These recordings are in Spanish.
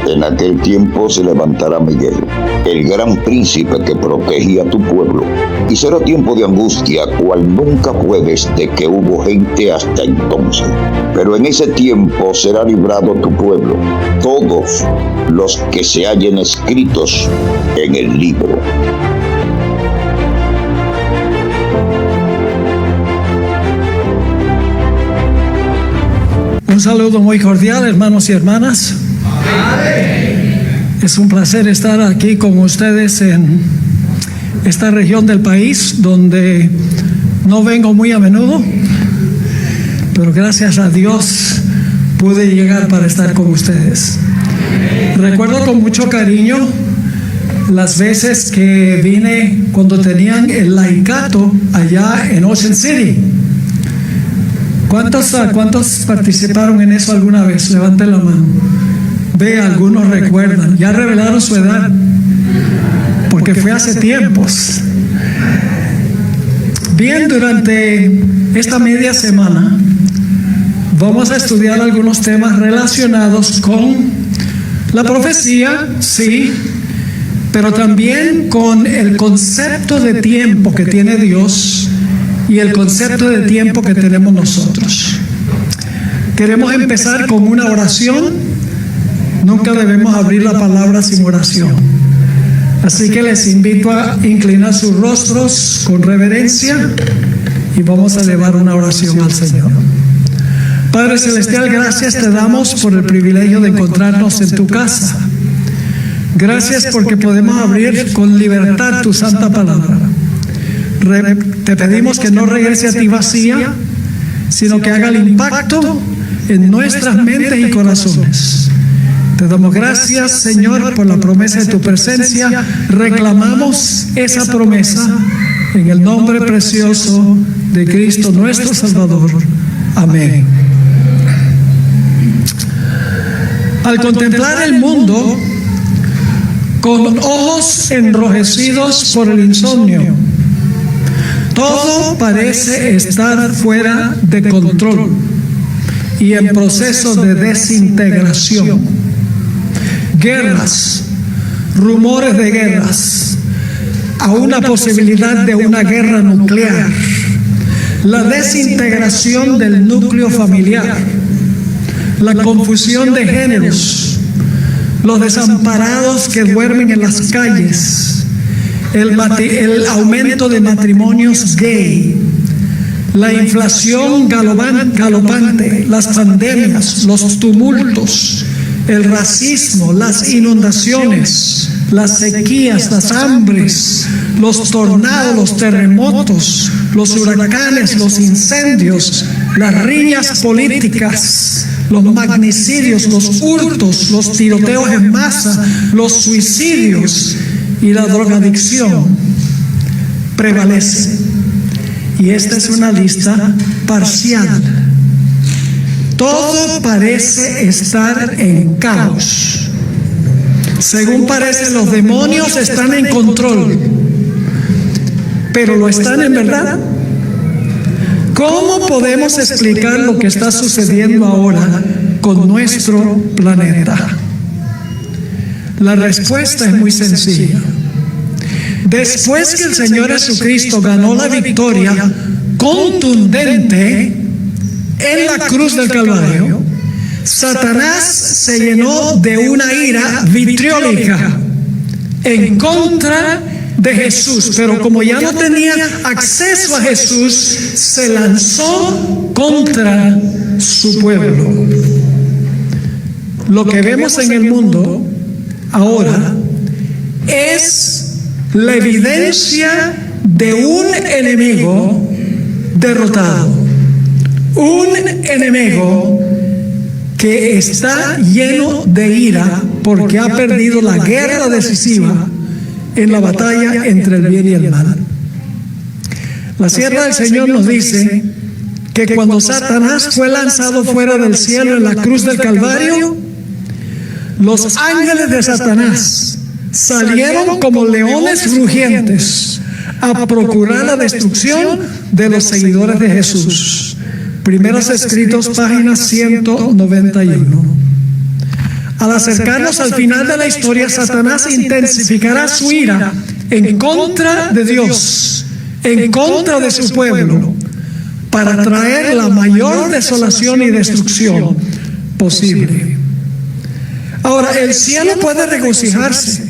En aquel tiempo se levantará Miguel, el gran príncipe que protegía a tu pueblo, y será tiempo de angustia, cual nunca fue desde que hubo gente hasta entonces. Pero en ese tiempo será librado tu pueblo, todos los que se hallen escritos en el libro. Un saludo muy cordial, hermanos y hermanas. Es un placer estar aquí con ustedes en esta región del país donde no vengo muy a menudo, pero gracias a Dios pude llegar para estar con ustedes. Recuerdo con mucho cariño las veces que vine cuando tenían el laicato allá en Ocean City. ¿Cuántos participaron en eso alguna vez? Levanten la mano. Ve, algunos recuerdan. Ya revelaron su edad, porque fue hace tiempos. Bien, durante esta media semana vamos a estudiar algunos temas relacionados con la profecía, sí, pero también con el concepto de tiempo que tiene Dios y el concepto de tiempo que tenemos nosotros. Queremos empezar con una oración. Nunca debemos abrir la palabra sin oración. Así que les invito a inclinar sus rostros con reverencia y vamos a elevar una oración al Señor. Padre Celestial, gracias te damos por el privilegio de encontrarnos en tu casa. Gracias porque podemos abrir con libertad tu santa palabra. Te pedimos que no regrese a ti vacía, sino que haga el impacto en nuestras mentes y corazones. Te damos gracias, Señor, por la promesa de tu presencia. Reclamamos esa promesa en el nombre precioso de Cristo nuestro Salvador. Amén. Al contemplar el mundo con ojos enrojecidos por el insomnio, todo parece estar fuera de control y en proceso de desintegración. Guerras, rumores de guerras, a una posibilidad de una guerra nuclear, la desintegración del núcleo familiar, la confusión de géneros, los desamparados que duermen en las calles, el aumento de matrimonios gay, la inflación galopante, las pandemias, los tumultos, el racismo, las inundaciones, las sequías, las hambres, los tornados, los terremotos, los huracanes, los incendios, las riñas políticas, los magnicidios, los hurtos, los tiroteos en masa, los suicidios y la drogadicción prevalecen. Y esta es una lista parcial. Todo parece estar en caos. Según parece, los demonios están en control. ¿Pero lo están en verdad? ¿Cómo podemos explicar lo que está sucediendo ahora con nuestro planeta? La respuesta es muy sencilla. Después que el Señor Jesucristo ganó la victoria contundente en la cruz del Calvario, Satanás se llenó de una ira vitriólica en contra de Jesús, pero como ya no tenía acceso a Jesús, se lanzó contra su pueblo. Lo que vemos en el mundo ahora es la evidencia de un enemigo derrotado, un enemigo que está lleno de ira porque ha perdido la guerra decisiva en la batalla entre el bien y el mal. La sierva del Señor nos dice que cuando Satanás fue lanzado fuera del cielo en la cruz del Calvario, los ángeles de Satanás salieron como leones rugientes a procurar la destrucción de los seguidores de Jesús. Primeros Escritos, página 191. Al acercarnos al final de la historia, Satanás intensificará su ira en contra de Dios, en contra de su pueblo, para traer la mayor desolación y destrucción posible. Ahora, el cielo puede regocijarse,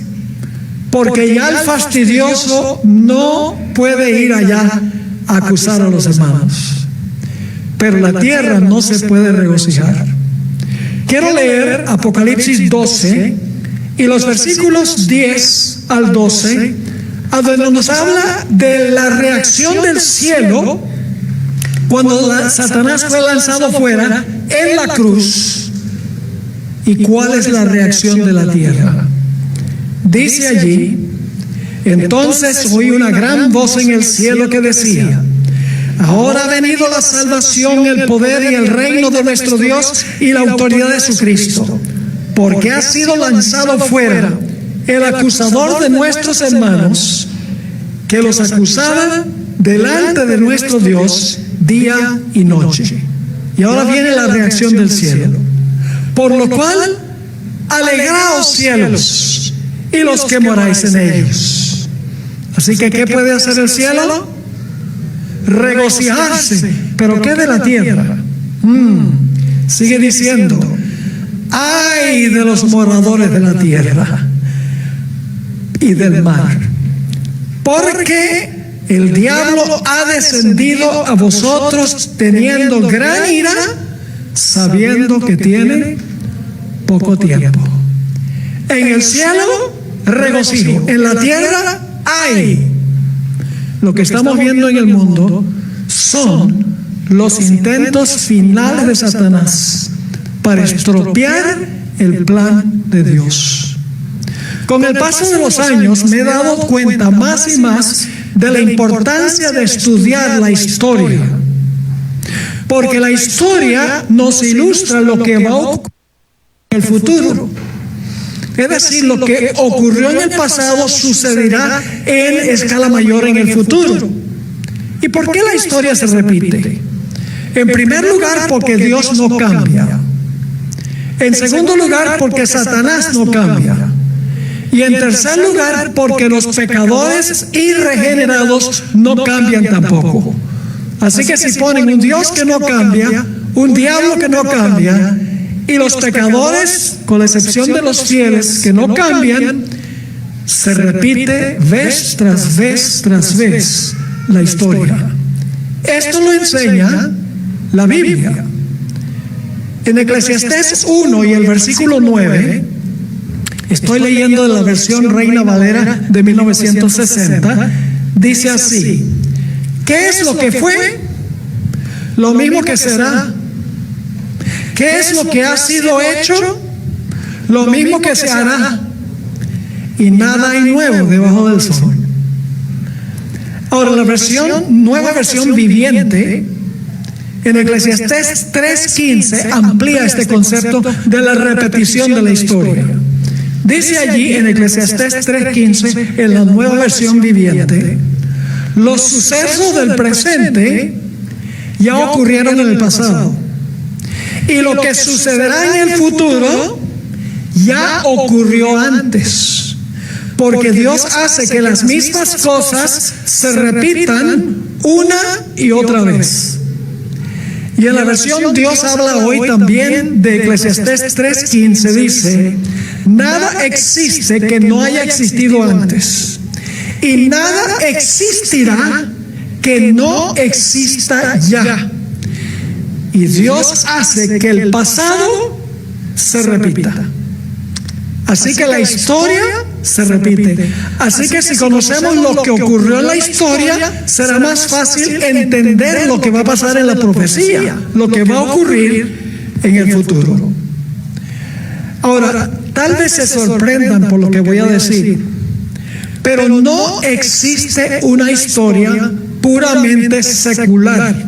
porque ya el fastidioso no puede ir allá a acusar a los hermanos. Pero la tierra no se puede regocijar. Quiero leer Apocalipsis 12 y los versículos 10 al 12, a donde nos habla de la reacción del cielo cuando Satanás fue lanzado fuera en la cruz, y cuál es la reacción de la tierra. Dice allí: entonces oí una gran voz en el cielo que decía: ahora ha venido la salvación, el poder y el reino de nuestro Dios y la autoridad de su Cristo, porque ha sido lanzado fuera el acusador de nuestros hermanos, que los acusaba delante de nuestro Dios día y noche. Y ahora viene la reacción del cielo: por lo cual, alegraos cielos y los que moráis en ellos. Así que, ¿qué puede hacer el cielo? Regocijarse. ¿Pero qué de la tierra? Sigue diciendo: ay de los moradores de la tierra y del mar, porque el diablo ha descendido a vosotros teniendo gran ira, sabiendo que tiene poco tiempo. En el cielo, regocijo. En la tierra, hay. Lo que estamos viendo en el mundo son los intentos finales de Satanás para estropear el plan de Dios. Con el paso de los años me he dado cuenta más y más de la importancia de estudiar la historia, porque la historia nos ilustra lo que va a ocurrir en el futuro. Es decir, lo que ocurrió en el pasado sucederá en escala mayor en el futuro. ¿Y por qué la historia se repite? En primer lugar, porque Dios no cambia. En segundo lugar, porque Satanás no cambia. Y en tercer lugar, porque los pecadores y regenerados no cambian tampoco. Así que si ponen un Dios que no cambia, un diablo que no cambia, y los pecadores, con la excepción de los fieles que no cambian, se repite vez tras vez tras vez la historia. Esto lo enseña la Biblia. En Eclesiastés 1 y el versículo 9, estoy leyendo de la versión Reina Valera de 1960, dice así: ¿qué es lo que fue? Lo mismo que será. ¿Qué es lo que ha sido hecho? Lo mismo que se hará. Y nada hay nuevo debajo del sol. Ahora, la nueva versión viviente, en Eclesiastés 3:15, amplía este concepto de la repetición de la historia. Dice allí en Eclesiastés 3:15, en la nueva versión viviente: los sucesos del presente ya ocurrieron en el pasado, y lo que sucederá en el futuro ya ocurrió antes, porque Dios hace que las mismas cosas se repitan una y otra vez. Y en la versión Dios habla hoy también de Eclesiastés 3:15, dice: nada existe que no haya existido antes, y nada existirá que no exista ya. Y Dios hace que el pasado se repita. Así que la historia se repite. Así que si conocemos lo que ocurrió en la historia, será más fácil entender lo que va a pasar en la profecía, lo que va a ocurrir en el futuro. Ahora, tal vez se sorprendan por lo que voy a decir, pero no existe una historia puramente secular.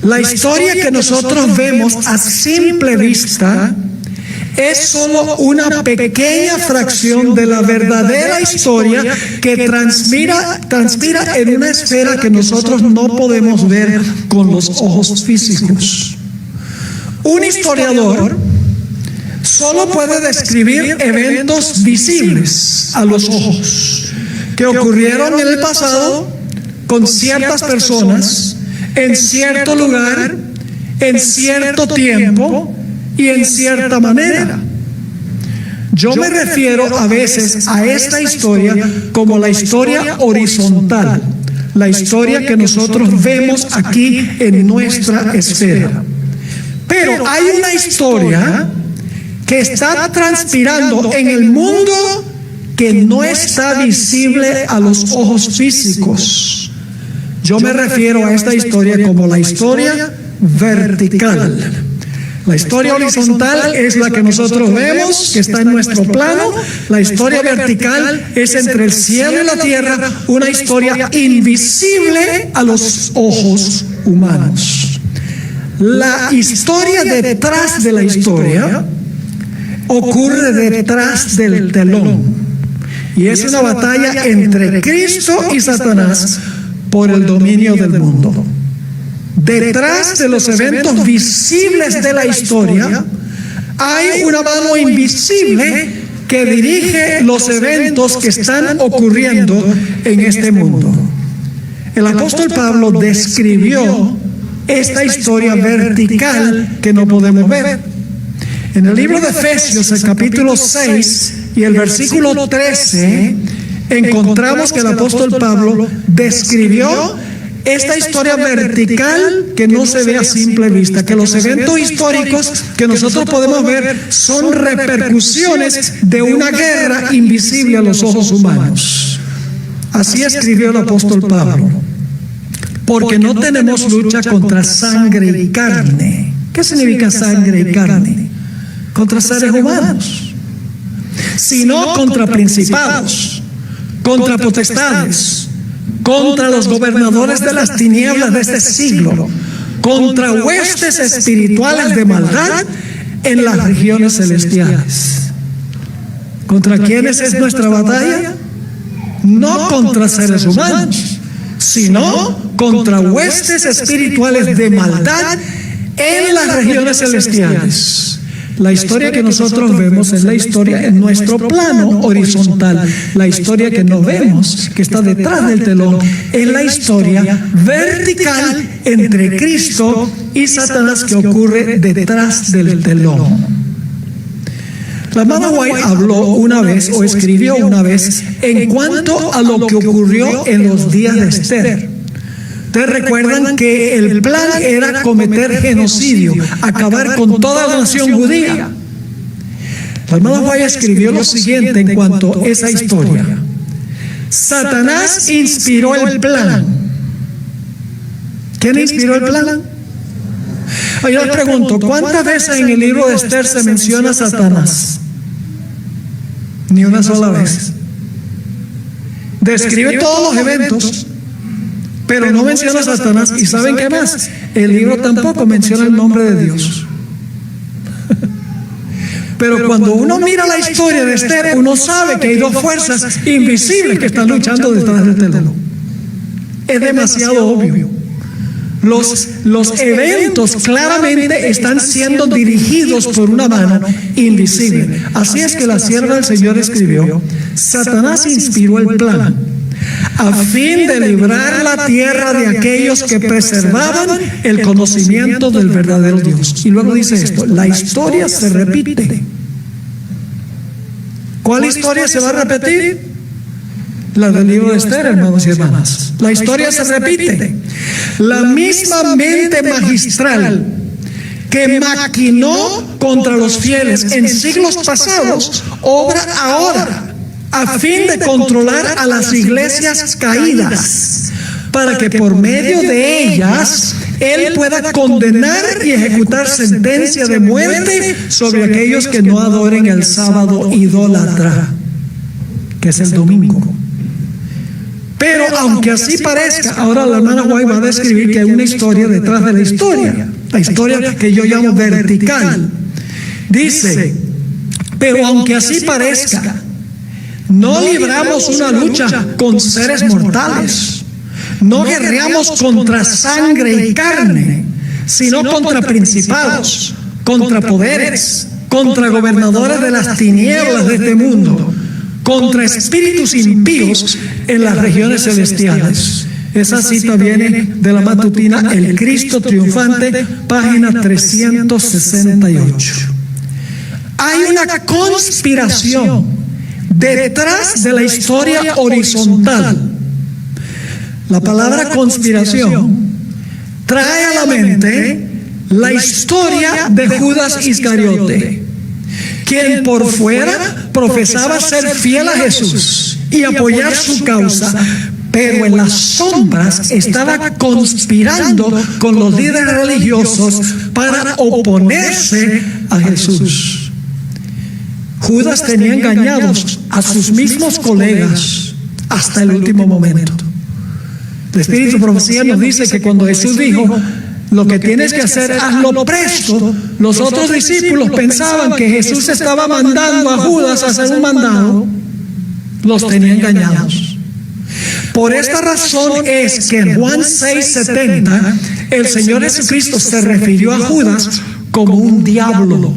La historia que nosotros vemos a simple vista es solo una pequeña fracción de la verdadera historia que transpira en una esfera que nosotros no podemos ver con los ojos físicos. Un historiador solo puede describir eventos visibles a los ojos que ocurrieron en el pasado con ciertas personas, en cierto lugar, en cierto tiempo y en cierta manera. Yo me refiero a veces a esta historia como la historia horizontal, la historia que nosotros vemos aquí en nuestra esfera. Pero hay una historia que está transpirando en el mundo que no está visible a los ojos físicos. Yo me refiero a esta historia como la historia vertical. La historia horizontal es la que nosotros vemos, que está en nuestro plano. La historia vertical es entre el cielo y la tierra, una historia invisible a los ojos humanos. La historia detrás de la historia ocurre detrás del telón. Y es una batalla entre Cristo y Satanás por el dominio del mundo. Detrás de los eventos visibles de la historia hay una mano invisible que dirige los eventos que están ocurriendo en este mundo. El apóstol Pablo describió esta historia vertical que no podemos ver. En el libro de Efesios, el capítulo 6 y el versículo 13, encontramos que el apóstol Pablo describió esta historia vertical que no se ve a simple vista, que los eventos históricos que nosotros podemos ver son repercusiones de una guerra invisible a los ojos humanos. Así escribió el apóstol Pablo. Porque no tenemos lucha contra sangre y carne. ¿Qué significa sangre y carne? Contra seres humanos, sino contra principados, contra potestades, contra los gobernadores de las tinieblas de este siglo, contra huestes espirituales de maldad en las regiones celestiales. ¿Contra quiénes es nuestra batalla? No contra seres humanos, sino contra huestes espirituales de maldad en las regiones celestiales. La historia que nosotros vemos es la historia en nuestro plano horizontal. La historia que no vemos, que está detrás del telón, es la historia vertical entre Cristo y Satanás que ocurre detrás del telón. La hermana White habló una vez o escribió una vez en cuanto a lo que ocurrió en los días de Esther. Ustedes recuerdan que el plan era cometer genocidio, acabar con toda la nación judía. La hermana White escribió lo siguiente en cuanto a esa historia. Satanás inspiró el plan. ¿Quién inspiró el plan? Yo les pregunto, ¿cuántas veces en el libro de Esther se menciona a Satanás? Ni una sola vez. Describe todos los eventos, pero no menciona a Satanás. ¿Y saben qué más? El libro tampoco menciona el nombre de Dios. Pero cuando uno mira la historia de Esther, uno sabe que hay dos fuerzas invisibles que están luchando detrás del telón. Es demasiado obvio. Los eventos claramente están siendo dirigidos por una mano invisible. Así es que la sierva del Señor escribió: Satanás inspiró el plan a fin de librar la tierra de aquellos que preservaban el conocimiento del verdadero Dios. Y luego dice esto: la historia se repite. ¿Cuál historia se va a repetir? La del libro de Esther, hermanos y hermanas. La historia se repite. La misma mente magistral que maquinó contra los fieles en siglos pasados obra ahora a fin de controlar a las iglesias caídas, para que por medio de ellas Él pueda condenar y ejecutar sentencia de muerte sobre aquellos que no adoren el sábado idólatra, que es el domingo. Pero aunque así parezca, ahora la hermana White va a describir que hay una historia detrás de la historia que yo llamo vertical. Dice: pero aunque así parezca, no libramos una lucha con seres mortales, no guerreamos contra sangre y carne, sino contra principados, contra poderes, contra gobernadores de las tinieblas de este mundo, contra espíritus impíos en las regiones celestiales. Esa cita viene de la matutina El Cristo Triunfante, página 368. Hay una conspiración detrás de la historia horizontal. La palabra conspiración trae a la mente la historia de Judas Iscariote, quien por fuera profesaba ser fiel a Jesús y apoyar su causa, pero en las sombras estaba conspirando con los líderes religiosos para oponerse a Jesús. Judas tenía engañados a sus mismos colegas hasta el último momento. El Espíritu de Profecía nos dice que cuando Jesús dijo, lo que tienes que hacer, hazlo presto, los otros discípulos pensaban que Jesús estaba mandando a Judas a hacer un mandado. Los tenía engañados. Por esta razón es que en Juan 6:70 el Señor Jesucristo se refirió a Judas como un diablo.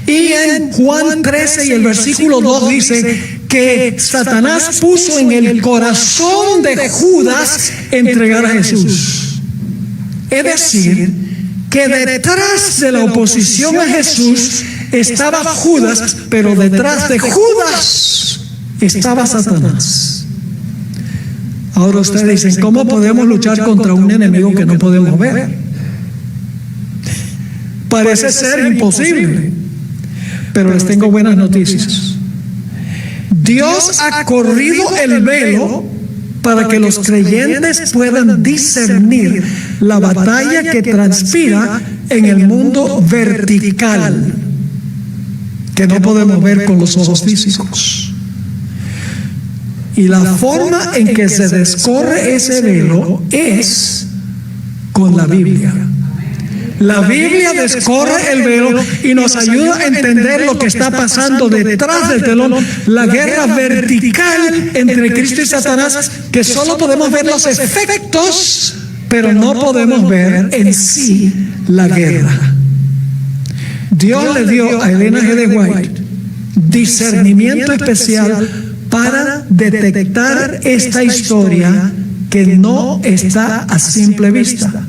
Y en Juan 13 y el versículo 2 dice que Satanás puso en el corazón de Judas entregar a Jesús. Es decir, que detrás de la oposición a Jesús estaba Judas, pero detrás de Judas estaba Satanás. Ahora ustedes dicen, ¿cómo podemos luchar contra un enemigo que no podemos ver? Parece ser imposible, pero les tengo buenas noticias. Dios ha corrido el velo para que los creyentes puedan discernir la batalla que transpira en el mundo vertical, que no podemos ver con los ojos físicos. Y la forma en que se descorre ese velo es con la Biblia. La Biblia descorre el velo y nos ayuda a entender lo que está pasando detrás del telón, la guerra vertical entre Cristo y Satanás, que solo podemos ver los efectos, pero no podemos ver en sí la guerra. Dios le dio a Elena G. de White discernimiento especial para detectar esta historia que no está a simple vista.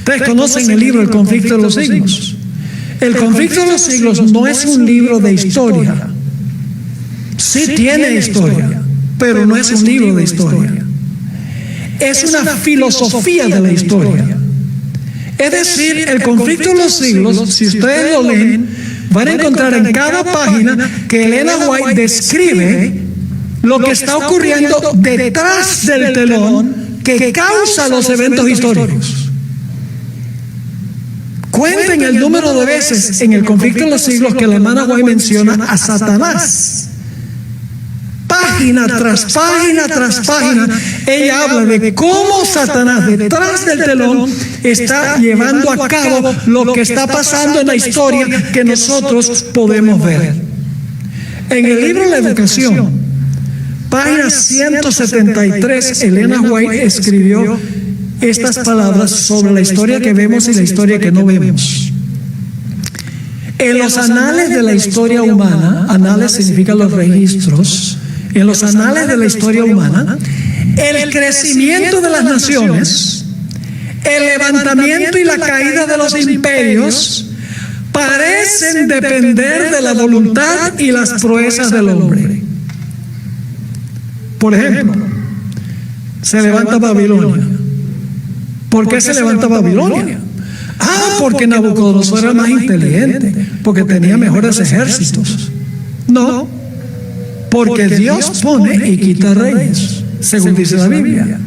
Ustedes conocen el libro El Conflicto de los Siglos. El Conflicto de los Siglos no es un libro de historia. Sí tiene historia, pero no es un libro de historia. Es una filosofía de la historia. Es decir, El Conflicto de los Siglos, si ustedes lo leen, van a encontrar en cada página que Elena White describe lo que está ocurriendo detrás del telón que causa los eventos históricos. Cuenten el número de veces en El Conflicto de los Siglos que la hermana White menciona a Satanás. Página tras página tras página, ella habla de cómo Satanás detrás del telón está llevando a cabo lo que está pasando en la historia que nosotros podemos ver. En el libro La Educación, página 173, Elena White escribió estas palabras sobre la historia que vemos y la historia que no vemos. En los anales de la historia humana, anales significa los registros, en los anales de la historia humana, el crecimiento de las naciones, el levantamiento y la caída de los imperios parecen depender de la voluntad y las proezas del hombre. Por ejemplo, se levanta Babilonia. ¿Por qué se levanta Babilonia? Porque Nabucodonosor era más inteligente, porque tenía mejores ejércitos. No, porque Dios pone y quita reyes, según dice la Biblia.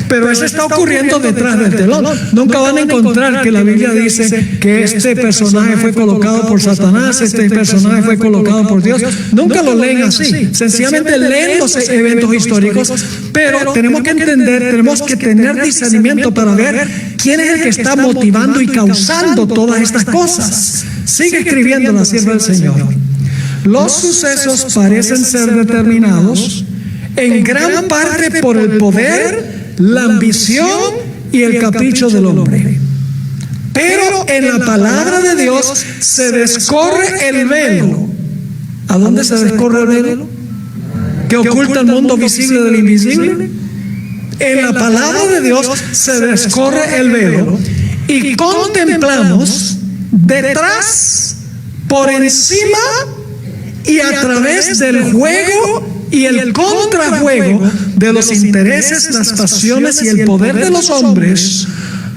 Pero eso está ocurriendo detrás del telón. Nunca van a encontrar que la Biblia dice que este personaje fue colocado por Satanás, este personaje fue colocado por Dios. Nunca lo leen así. Sencillamente leen los eventos históricos, pero tenemos que entender, tenemos que tener discernimiento para ver quién es el que está motivando y causando todas estas cosas. Sigue escribiendo la sierva del Señor. Los sucesos parecen ser determinados en gran parte por el poder, la ambición y el capricho del hombre. Pero en la palabra de Dios se descorre el velo. ¿A dónde se descorre el velo? ¿Que oculta el mundo visible del invisible? En la palabra de Dios se descorre el velo y contemplamos detrás, por encima y a través del juego y el contrajuego de los intereses, las pasiones y el poder de los hombres,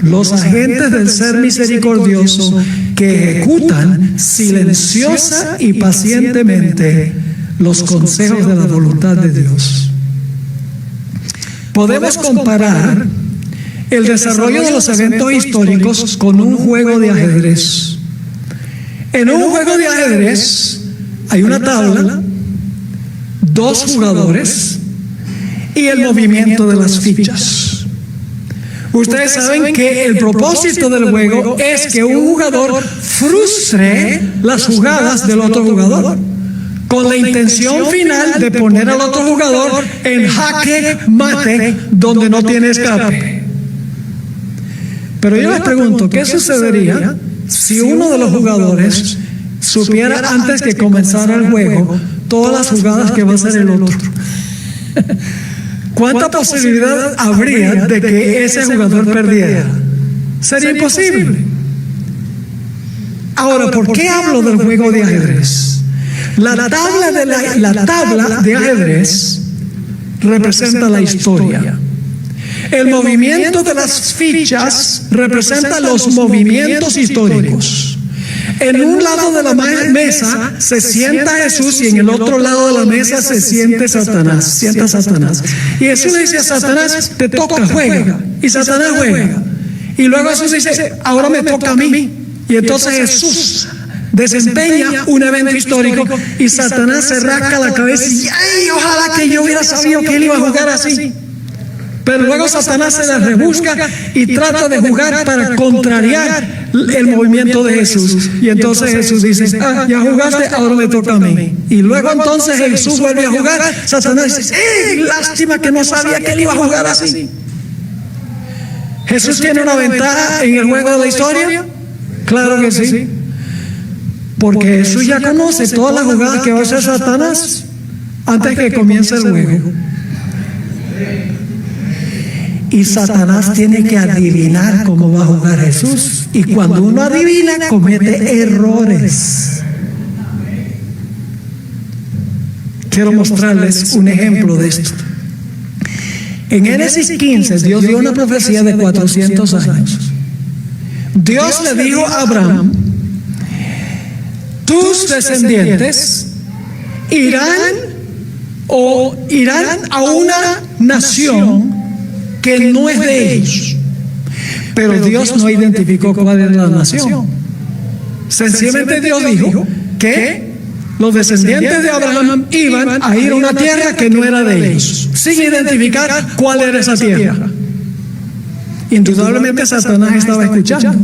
los agentes del ser misericordioso que ejecutan silenciosa y pacientemente los consejos de la voluntad de Dios. Podemos comparar el desarrollo de los eventos históricos con un juego de ajedrez. En un juego de ajedrez hay una tabla, dos jugadores y el movimiento de las fichas. Ustedes saben que el propósito del juego es que un jugador frustre las jugadas del otro jugador, con la intención final de poner al otro jugador en jaque mate donde no tiene escape. Pero yo les pregunto, ¿qué sucedería si uno de los jugadores supiera antes que comenzara el juego todas las jugadas que va a hacer el otro? ¿Cuánta posibilidad habría de que ese jugador perdiera? Sería imposible. Ahora, ¿por qué hablo del juego de ajedrez? La tabla de ajedrez representa la historia. El movimiento de las fichas representa los movimientos históricos. En un lado de la mesa se sienta Jesús y en el otro lado de la mesa se sienta Satanás. Y Jesús le dice a Satanás, te toca, juega. Y Satanás juega. Y luego Jesús dice, ahora me toca a mí. Y entonces Jesús desempeña un evento histórico y Satanás se rasca la cabeza y ¡ay, ojalá que yo hubiera sabido que él iba a jugar así! Pero luego Satanás se la rebusca y trata de jugar para contrariar el movimiento de Jesús. Y entonces Jesús dice, ya jugaste, ahora me toca a mí. Y luego entonces Jesús vuelve a jugar. Satanás dice, lástima que no sabía que él iba a jugar así. ¿Jesús tiene una ventaja en el juego de la historia? Claro que sí. Porque Jesús ya conoce todas las jugadas que va a hacer Satanás antes que comience el juego. Y Satanás tiene que adivinar cómo va a jugar Jesús. Y cuando uno adivina, comete errores. Quiero mostrarles un ejemplo de esto. En Génesis 15, Dios dio una profecía de 400 años. Dios le dijo a Abraham, tus descendientes irán a una nación que no es de ellos. Pero Dios no identificó cuál era la nación. Sencillamente Dios dijo que los descendientes de Abraham iban a ir a una tierra que no era de ellos, sin identificar cuál era esa tierra. Indudablemente Satanás estaba escuchando.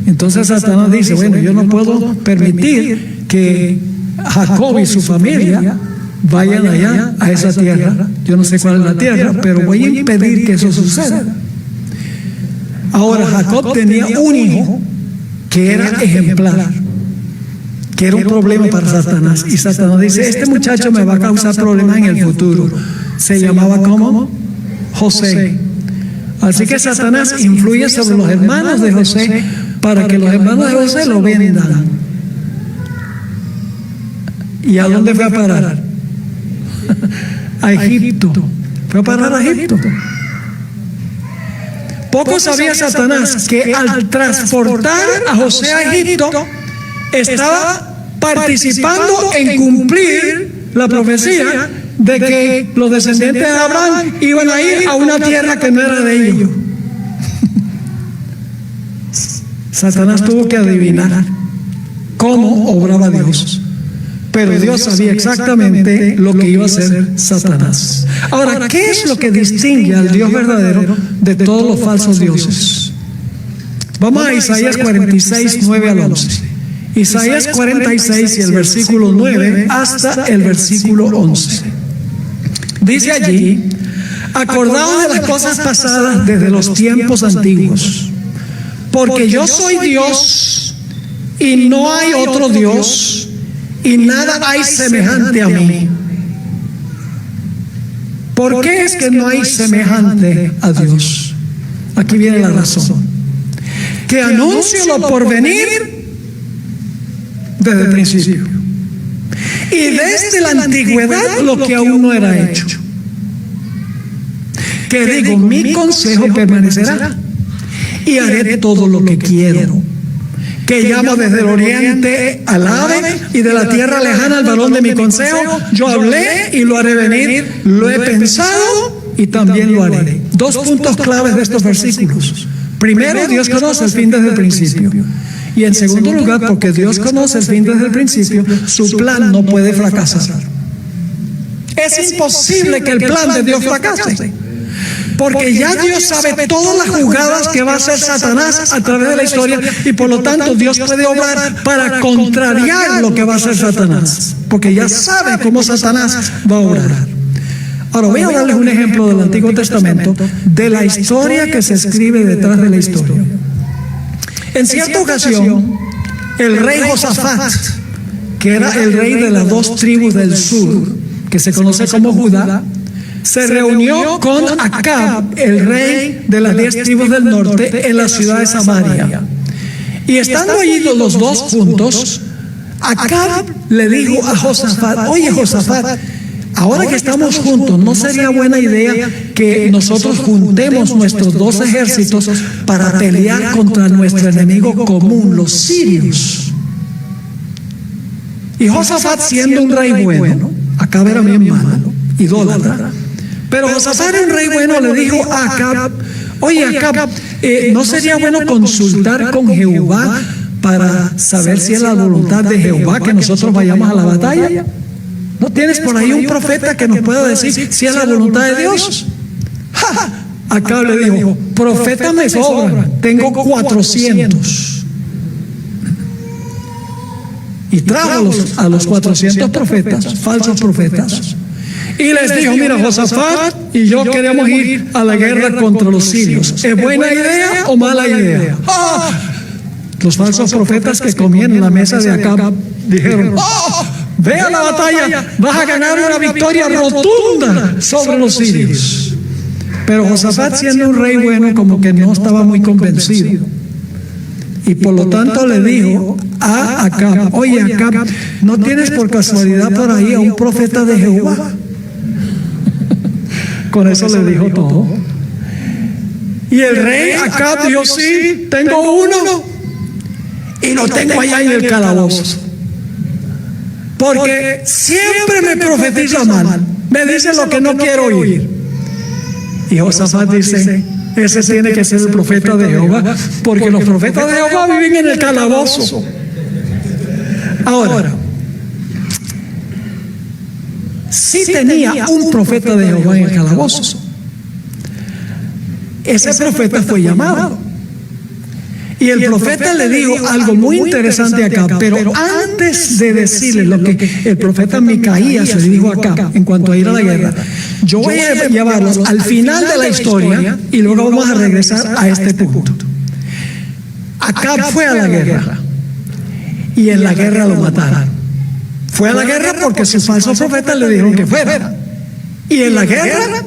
Entonces Satanás dice, bueno, yo no puedo permitir que Jacob y su familia vayan allá a esa tierra. Yo no sé cuál es la tierra, pero voy a impedir que eso suceda. Ahora, Jacob tenía un hijo que era ejemplar, que era un problema para Satanás. Y Satanás dice, este muchacho me va a causar problemas en el futuro. Se llamaba ¿cómo? José. Así que Satanás influye sobre los hermanos de José para que los hermanos de José lo vendan. ¿Y a dónde fue a parar? A Egipto. Fue a parar a Egipto. Poco sabía Satanás que al transportar a José a Egipto estaba participando en cumplir la profecía de que los descendientes de Abraham iban a ir a una tierra que no era de ellos. Satanás tuvo que adivinar cómo obraba Dios. Pero Dios sabía exactamente lo que iba a hacer Satanás. Ahora, ¿qué es lo que distingue al Dios verdadero de todos los falsos dioses? Vamos a Isaías 46, 9 al 11. Isaías 46 y el versículo 9 hasta el versículo 11. Dice allí, acordaos de las cosas pasadas desde los tiempos antiguos. porque yo soy Dios y no hay otro Dios y nada hay semejante a mí. ¿Por qué es que no hay semejante a Dios? Aquí viene la razón. Que anuncio lo por venir desde el principio. Y desde la antigüedad lo que aún no era hecho. Que digo, mi consejo permanecerá y haré todo lo que quiero. Que llamo desde el oriente al ave y de la tierra lejana al varón de mi consejo. Yo hablé y lo haré venir. Lo he pensado y también lo haré. Dos puntos claves de estos versículos. Primero, Dios conoce el fin desde el principio. Y en segundo lugar, porque Dios conoce el fin desde el principio, su plan no puede fracasar. Es imposible que el plan de Dios fracase. Porque ya Dios sabe todas las jugadas que va a hacer Satanás a través de la historia y por lo tanto Dios puede obrar para contrariar lo que va a hacer Satanás. Porque ya sabe cómo Satanás va a obrar. Ahora voy a darles un ejemplo del Antiguo Testamento de la historia que se escribe detrás de la historia. En cierta ocasión, el rey Josafat, que era el rey de las dos tribus del sur, que se conoce como Judá, se reunió con Acab, el rey de las 10 tribus del norte, en la ciudad de Samaria. Y estando allí los dos juntos, Acab le dijo a Josafat: oye, Josafat, ahora que estamos juntos, ¿no sería buena idea que nosotros juntemos nuestros dos ejércitos para pelear contra nuestro enemigo común, los sirios? Y Josafat, siendo un rey bueno, Acab era bien malo, idólatra, pero Josafat era un rey bueno, le dijo a Acab: oye, Acab, ¿no sería bueno consultar con Jehová para saber si es la voluntad de Jehová que nosotros vayamos a la batalla? ¿No tienes por ahí un profeta que nos pueda decir si es la voluntad de Dios? Acab le dijo: profeta me sobra, tengo 400. Y trajo a los 400 profetas, falsos profetas. Y les dijo: mira, Josafat y yo queremos ir a la guerra contra los sirios. ¿Es buena idea o mala idea? Los falsos profetas que comían en la mesa de Acab dijeron: ve a la batalla, vas a ganar una victoria rotunda sobre los sirios. Pero Josafat, siendo un rey bueno, como que no estaba muy convencido. Y por lo tanto le dijo a Acab: oye, Acab, ¿no tienes por casualidad por ahí a un profeta de Jehová? Con eso le dijo todo. Y el rey Acab dijo: sí, tengo uno. Y lo tengo allá en el calabozo. Porque siempre me profetiza mal. Me dice lo que no quiero oír. Y Josafat dice: ese tiene que ser el profeta de Jehová, porque los profetas de Jehová viven en el calabozo. Ahora, sí tenía un profeta de Jehová en el calabozo. Ese profeta fue llamado. Y el profeta le dijo algo muy interesante acá, pero antes de decirle lo que el profeta Micaías le dijo acá en cuanto a ir a la guerra, yo voy a llevarlos al final de la historia y luego vamos a regresar a este punto. Acab fue a la guerra y en la guerra lo mataron. Fue a la guerra porque sus falsos profetas le dijeron que fuera. Y en la guerra,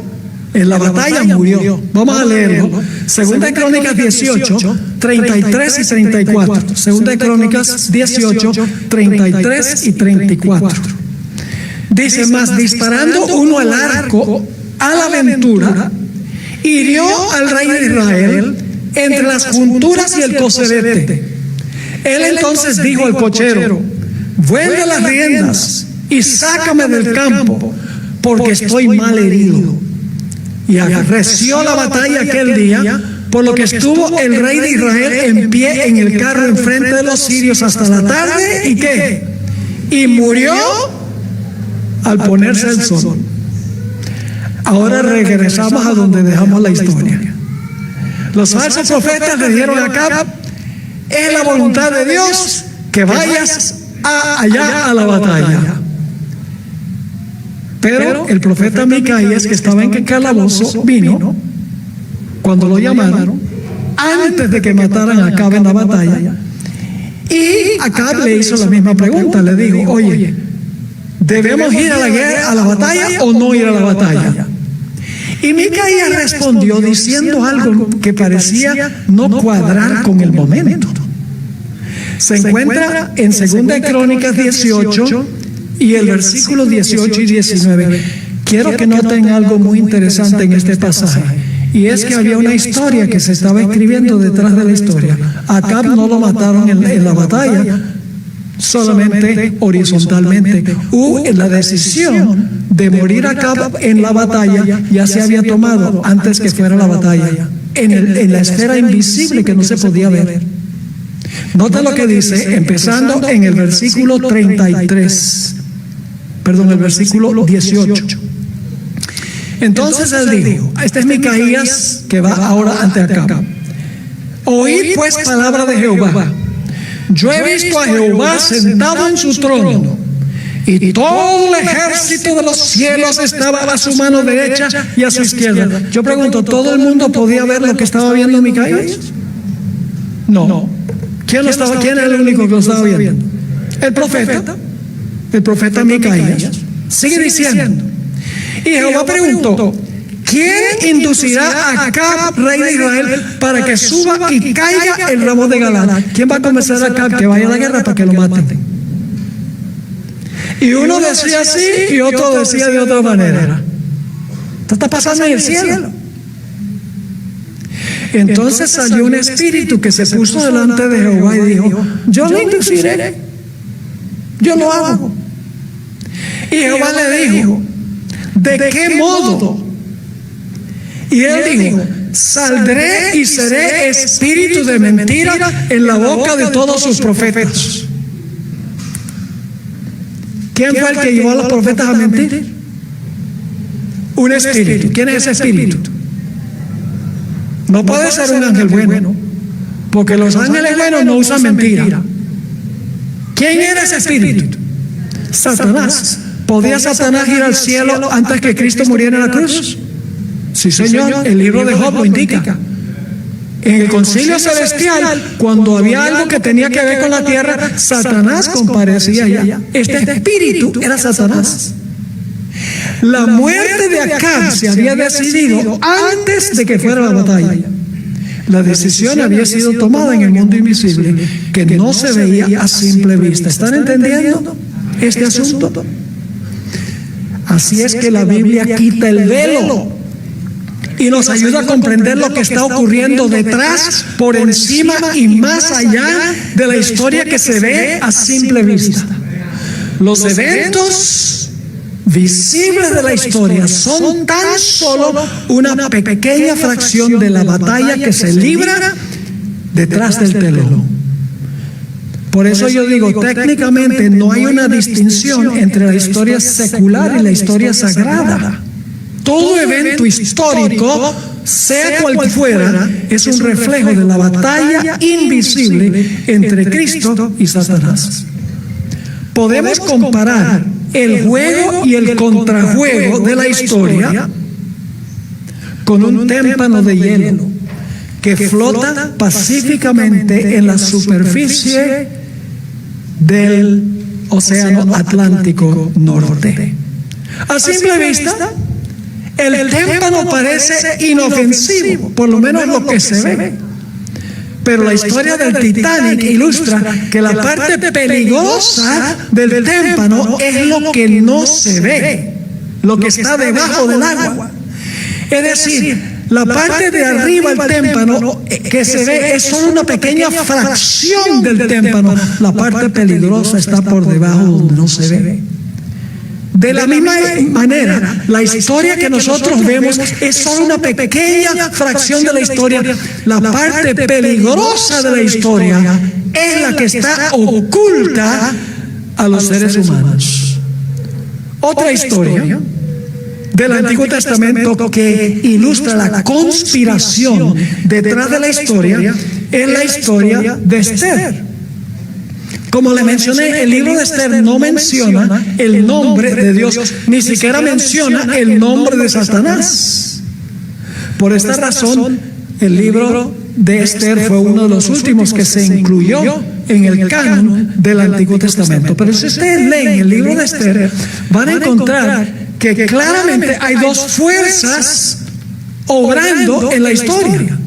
en la batalla murió. Vamos a leerlo. Segunda de Crónicas 18, 33 y 34. Segunda de Crónicas 18, 33 y 34. Dice: más disparando uno al arco a la aventura, hirió al rey de Israel entre las junturas y el cocerete. Él entonces dijo al cochero: vuelve las riendas y sácame del campo, porque estoy mal herido. Y arreció la batalla aquel día, por lo que estuvo el rey de Israel en pie en el carro enfrente de los sirios hasta la tarde. ¿Y qué? Y murió al ponerse el sol. Ahora regresamos a donde dejamos la historia. Los falsos profetas le dijeron a Acab: es la voluntad de Dios que vayas allá a la batalla. Pero el profeta Micaías, que estaba en el calabozo, vino cuando lo llamaron antes de que mataran a Acab en la batalla. Y Acab le hizo la misma pregunta, le dijo, oye, ¿debemos ir a la guerra, a la batalla o no ir a la batalla? Y Micaías respondió diciendo algo que parecía no cuadrar con el momento. Se encuentra en 2 Crónicas 18 y el versículo 18 y 19. Quiero que noten algo muy interesante en este pasaje. Y es que había una historia que se estaba escribiendo detrás de la historia. Acab no lo mataron en la batalla, solamente horizontalmente. La decisión de morir Acab en la batalla ya se había tomado antes que fuera la batalla, en la esfera invisible que no se podía ver. Nota lo que dice, empezando en el versículo 33, el versículo 18. Entonces él dijo, este es Micaías que va ahora ante Acab. Oíd pues palabra de Jehová. Yo he visto a Jehová sentado en su trono, y todo el ejército de los cielos estaba a su mano derecha y a su izquierda. Yo pregunto, ¿todo el mundo podía ver lo que estaba viendo Micaías? No. ¿Quién era el único que lo estaba viendo? El profeta Micaías. Sigue diciendo. Y Jehová preguntó, ¿quién inducirá a Acab, rey de Israel, para que suba y caiga el ramo de Galaad? ¿Quién va a convencer a Acab que vaya a la guerra para que lo maten? Y uno decía así y otro decía de otra manera. Esto está pasando en el cielo. Entonces salió un espíritu que se puso delante de Jehová y dijo, yo lo induciré, yo lo hago. Y Jehová le dijo, ¿de qué modo? Y él dijo, saldré y seré espíritu de mentira en la boca de todos sus profetas. ¿Quién fue el que llevó a los profetas a mentir? Un espíritu. ¿Quién es ese espíritu? No puede ser un ángel bueno, porque los ángeles buenos no usan mentira. ¿Quién era ese espíritu? Satanás. ¿Podía Satanás ir al cielo antes que Cristo muriera en la cruz? Sí, Señor, el libro de Job lo indica. En el concilio celestial, cuando había algo que tenía que ver con la tierra, Satanás comparecía allá. Este espíritu era Satanás. La muerte de Acab se había decidido antes de que fuera la batalla. La decisión había sido tomada en el mundo invisible, que no se veía a simple vista. ¿Están entendiendo este asunto? Así es que la Biblia quita el velo y nos ayuda a comprender lo que está ocurriendo detrás, por encima y más allá de la historia que se ve a simple vista. Los eventos visibles de la historia son tan solo una pequeña fracción de la batalla que se libra detrás del telón. Por eso yo digo, técnicamente no hay una distinción entre la historia secular y la historia sagrada. Todo evento histórico, sea cual fuera, es un reflejo de la batalla invisible entre Cristo y Satanás. Podemos comparar el juego y el contrajuego de la historia con un témpano de hielo que flota pacíficamente en la superficie del Océano Atlántico Norte. A simple vista, el témpano parece inofensivo, por lo menos lo que se ve. Pero la historia del Titanic ilustra que la parte peligrosa del témpano es lo que no se ve, lo que está debajo del agua. Es decir, la parte de arriba del témpano que se ve es solo una pequeña fracción del témpano. La parte peligrosa está por debajo donde no se ve. De la misma manera, la historia que nosotros vemos es solo una pequeña fracción de la historia. La parte peligrosa de la historia es la que está oculta a los seres humanos. Otra historia del Antiguo Testamento que ilustra la conspiración detrás de la historia es la historia de Esther. Como le mencioné, el libro de Esther no menciona el nombre de Dios, ni siquiera menciona el nombre de Satanás. Por esta razón, el libro de Esther fue uno de los últimos que se incluyó en el canon del Antiguo Testamento. Pero si ustedes leen el libro de Esther, van a encontrar que claramente hay dos fuerzas obrando en la historia.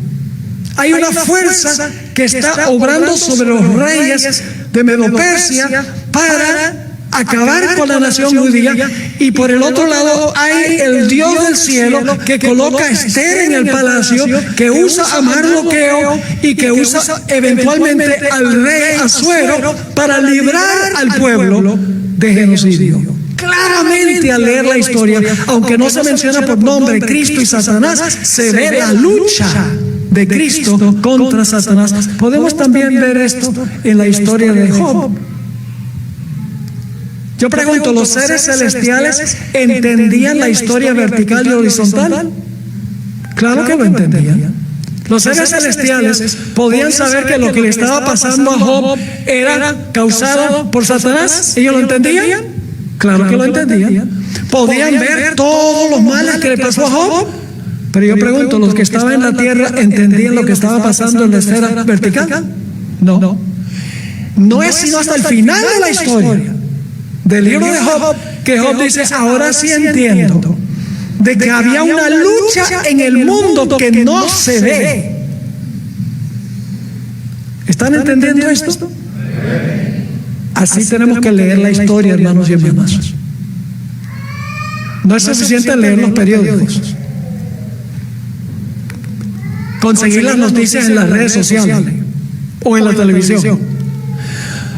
Hay una fuerza que está obrando sobre los reyes de Medo-Persia para acabar con la nación judía, y por el otro lado hay el Dios del cielo que coloca a Esther en el palacio, que usa a Mardoqueo y que usa eventualmente al rey Asuero para librar al pueblo de genocidio. Claramente al leer la historia, aunque no se menciona por nombre Cristo y Satanás, se ve la lucha de Cristo contra Satanás. Podemos también ver esto en la historia de Job. Yo pregunto, ¿los seres celestiales entendían la historia vertical y horizontal? Claro que lo entendían. Los seres celestiales podían saber que lo que le estaba pasando a Job era causado por Satanás. ¿Ellos lo entendían? Claro que lo entendían. ¿Podían ver todos los males que le pasó a Job? Pero yo pregunto, ¿los que estaban en la tierra entendían lo que estaba pasando en la esfera vertical? No. No es sino hasta el final de la historia del libro de Job que Job dice: ahora sí entiendo de que había una lucha en el mundo que no se ve. ¿Están entendiendo esto? Así tenemos que leer la historia, hermanos y hermanas. No es suficiente leer los periódicos, conseguir las noticias en las redes sociales o en la televisión,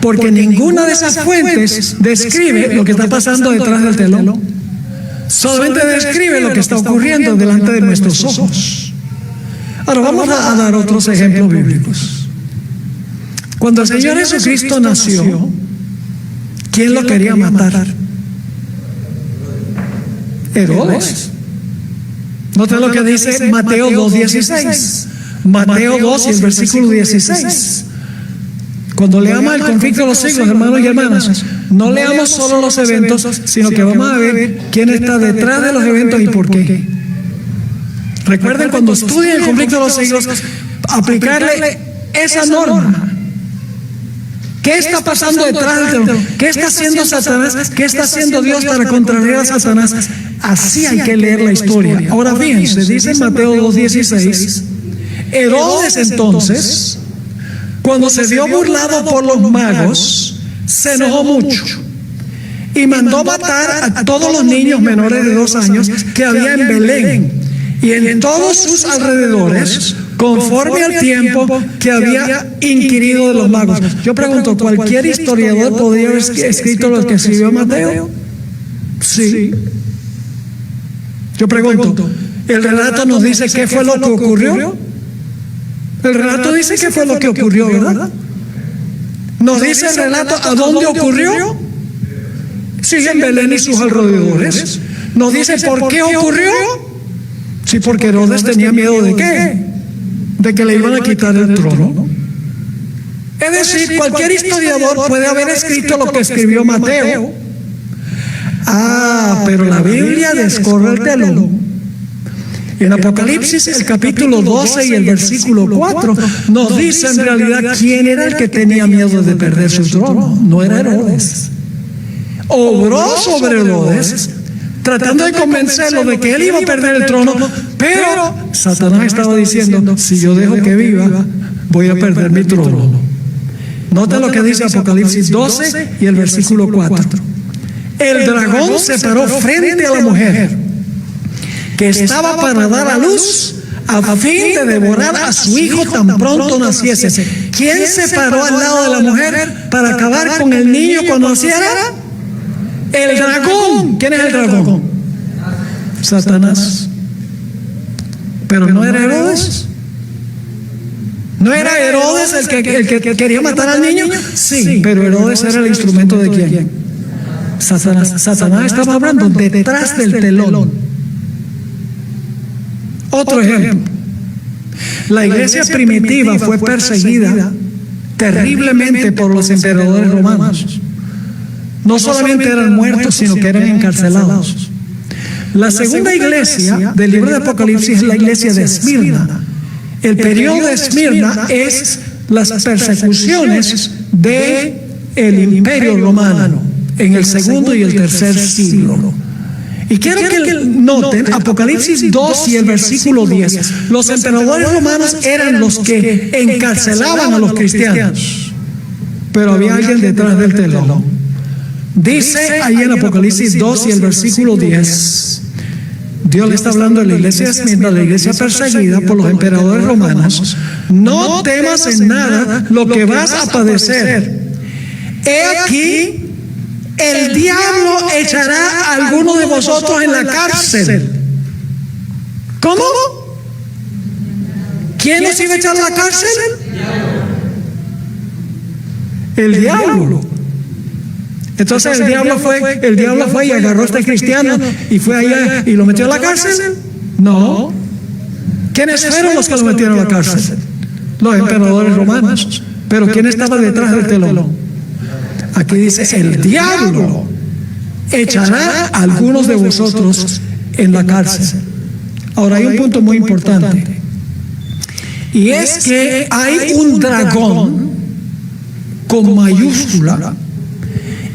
porque ninguna de esas fuentes describe lo que está pasando detrás del telón. Solamente describe lo que está ocurriendo delante de nuestros ojos. Ahora vamos a dar otros ejemplos bíblicos. Cuando el Señor Jesucristo nació, ¿quién lo quería matar? Herodes. Noten lo que dice Mateo 2:16. Mateo 2 y el versículo 16. Cuando leamos el conflicto de los siglos, hermanos y hermanas, no leamos solo los eventos, sino que vamos a ver quién está detrás de los eventos y por qué. Recuerden, cuando estudien el conflicto de los siglos, aplicarle esa norma. ¿Qué está pasando detrás del telón? ¿Qué está haciendo Satanás? ¿Qué está haciendo Dios para contrariar a Satanás? Así hay que leer la historia. Ahora fíjense, dice en Mateo 2:16, Herodes entonces, cuando se vio burlado por los magos, se enojó mucho y mandó matar a todos los niños menores de 2 años que había en Belén y en todos sus alrededores, conforme al tiempo que había inquirido de los magos. Yo pregunto, ¿cualquier historiador podría haber escrito lo que escribió Mateo? Sí. Yo pregunto, ¿el relato nos dice qué fue lo que ocurrió? El relato dice qué fue lo que ocurrió, ¿verdad? ¿Nos dice el relato a dónde ocurrió? Sí, en Belén y sus alrededores. ¿Nos dice por qué ocurrió? Sí, porque Herodes tenía miedo ¿de qué? De que le iban a quitar el trono. Es decir, cualquier historiador puede haber escrito lo que escribió Mateo. Pero la Biblia descorre el telón. En Apocalipsis, el capítulo 12 y el versículo 4 nos dice en realidad quién era el que tenía miedo de perder su trono. No era Herodes. Obró sobre Herodes, tratando de convencerlo de que él iba a perder el trono, pero Satanás estaba diciendo: si yo dejo que viva, voy a perder mi trono. Nota lo que dice Apocalipsis 12 y el versículo 4. El dragón se paró frente a la mujer que estaba para dar a luz, a fin de devorar a su hijo tan pronto naciese. ¿Quién se paró al lado de la mujer para acabar con el niño cuando naciera? El dragón. ¿Quién es el dragón? Satanás. Pero no era Herodes. ¿No era Herodes el que quería matar al niño? Sí, pero Herodes era el instrumento de quién? Satanás. Satanás estaba hablando detrás del telón. Otro ejemplo. La iglesia primitiva fue perseguida terriblemente por los emperadores romanos. No solamente eran muertos, sino que eran encarcelados. La segunda iglesia del libro de Apocalipsis es la iglesia de Esmirna. El periodo de Esmirna es las persecuciones del Imperio Romano en el segundo y el tercer siglo. Y quiero que noten Apocalipsis 2 y el versículo 10. Los emperadores romanos eran los que encarcelaban a los cristianos, pero había alguien detrás del telón. Dice ahí en Apocalipsis 2 y el versículo 10, Dios le está hablando a la iglesia de Esmirna, la iglesia perseguida por los emperadores romanos: no temas en nada lo que vas a padecer. He aquí, el diablo echará a alguno de vosotros en la cárcel. ¿Cómo? ¿Quién nos iba a echar a la cárcel? El diablo. Entonces el diablo fue y agarró a este cristiano y fue allá y lo metió a la cárcel. No. ¿Quiénes fueron los que lo metieron a la cárcel? Los emperadores romanos. Pero ¿quién estaba detrás del telón? Aquí dice: el diablo echará a algunos de vosotros en la cárcel. Ahora hay un punto muy importante, y es que hay un dragón con mayúscula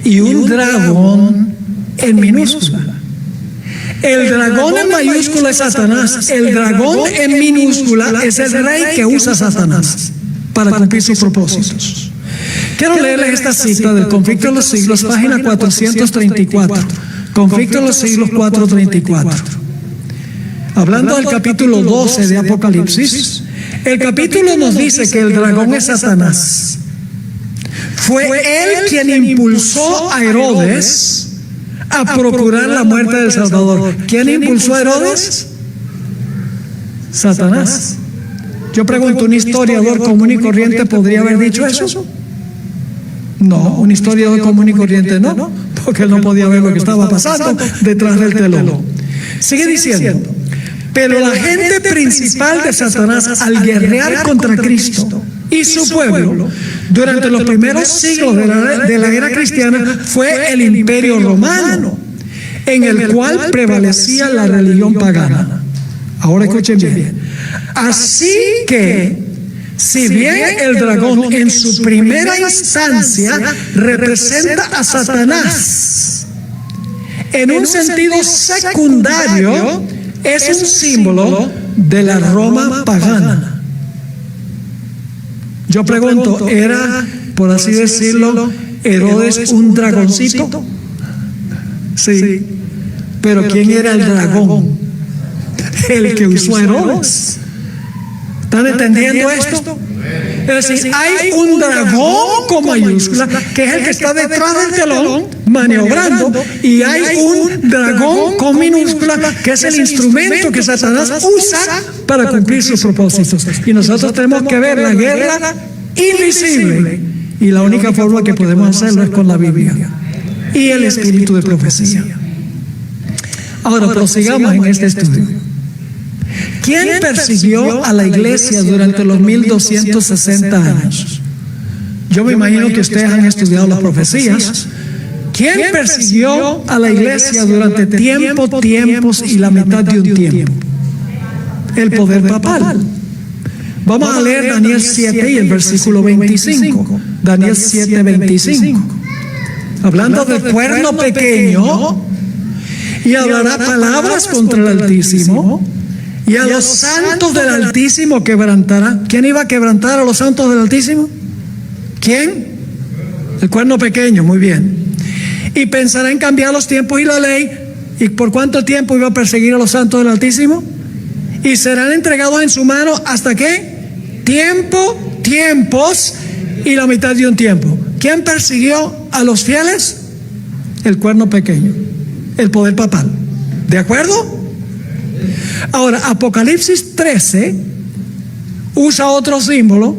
y un dragón en minúscula. El dragón en mayúscula es Satanás. El dragón en minúscula es el rey que usa Satanás para cumplir sus propósitos. Quiero leerles esta cita del Conflicto de los Siglos, página 434. Conflicto de los Siglos 434. Hablando del capítulo 12 de Apocalipsis, el capítulo nos dice que el dragón es Satanás. Fue él quien impulsó a Herodes a procurar la muerte del Salvador. ¿Quién impulsó a Herodes? Satanás. Yo pregunto, ¿un historiador común y corriente podría haber dicho eso? No, un historiador común y corriente no, porque él no podía ver lo que estaba pasando detrás del telón. Sigue diciendo: pero la gente principal de Satanás, al guerrear contra Cristo y su pueblo durante los primeros siglos de la era cristiana, fue el Imperio Romano, en el cual prevalecía la religión pagana. Ahora escuchen bien. Así que, si bien el dragón en su primera instancia representa a Satanás, en un sentido secundario es un símbolo de la Roma pagana. Yo pregunto, ¿era, por así decirlo, Herodes un dragoncito? Sí. Pero ¿quién era el dragón? El que usó a Herodes. ¿Están entendiendo esto? Es decir, hay un dragón con mayúscula, que es el que está detrás del telón maniobrando, y hay un dragón con minúscula, que es el instrumento que Satanás usa para cumplir sus propósitos. Y nosotros tenemos que ver la guerra invisible, y la única forma que podemos hacerlo es con la Biblia y el espíritu de profecía. Ahora prosigamos en este estudio. ¿Quién persiguió a la iglesia durante los 1260 años? Yo me imagino que ustedes han estudiado las profecías. ¿Quién persiguió a la iglesia durante tiempos y la mitad de un tiempo? El poder papal. Vamos a leer Daniel 7 y el versículo 25. Daniel 7, 25. Hablando del cuerno pequeño, y hablará palabras contra el Altísimo, y a los santos del Altísimo quebrantará. ¿Quién iba a quebrantar a los santos del Altísimo? ¿Quién? El cuerno pequeño, muy bien. Y pensará en cambiar los tiempos y la ley. ¿Y por cuánto tiempo iba a perseguir a los santos del Altísimo? Y serán entregados en su mano, ¿hasta qué? Tiempos y la mitad de un tiempo. ¿Quién persiguió a los fieles? El cuerno pequeño, el poder papal. ¿De acuerdo? Ahora, Apocalipsis 13 usa otro símbolo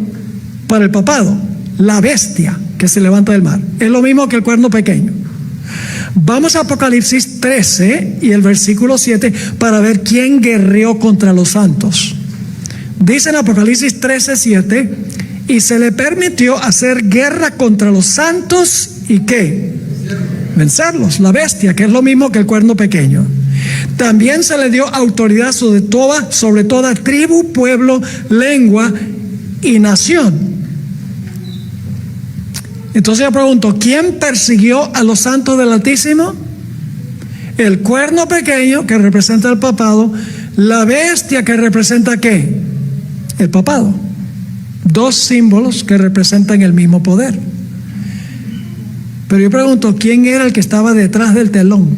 para el papado: la bestia que se levanta del mar. Es lo mismo que el cuerno pequeño. Vamos a Apocalipsis 13 y el versículo 7 para ver quién guerreó contra los santos. Dice en Apocalipsis 13, 7: y se le permitió hacer guerra contra los santos, ¿y qué? Vencerlos, la bestia, que es lo mismo que el cuerno pequeño. También se le dio autoridad sobre toda tribu, pueblo, lengua y nación. Entonces yo pregunto, ¿quién persiguió a los santos del Altísimo? El cuerno pequeño, que representa el papado, la bestia, que representa ¿qué? El papado. Dos símbolos que representan el mismo poder. Pero yo pregunto, ¿quién era el que estaba detrás del telón?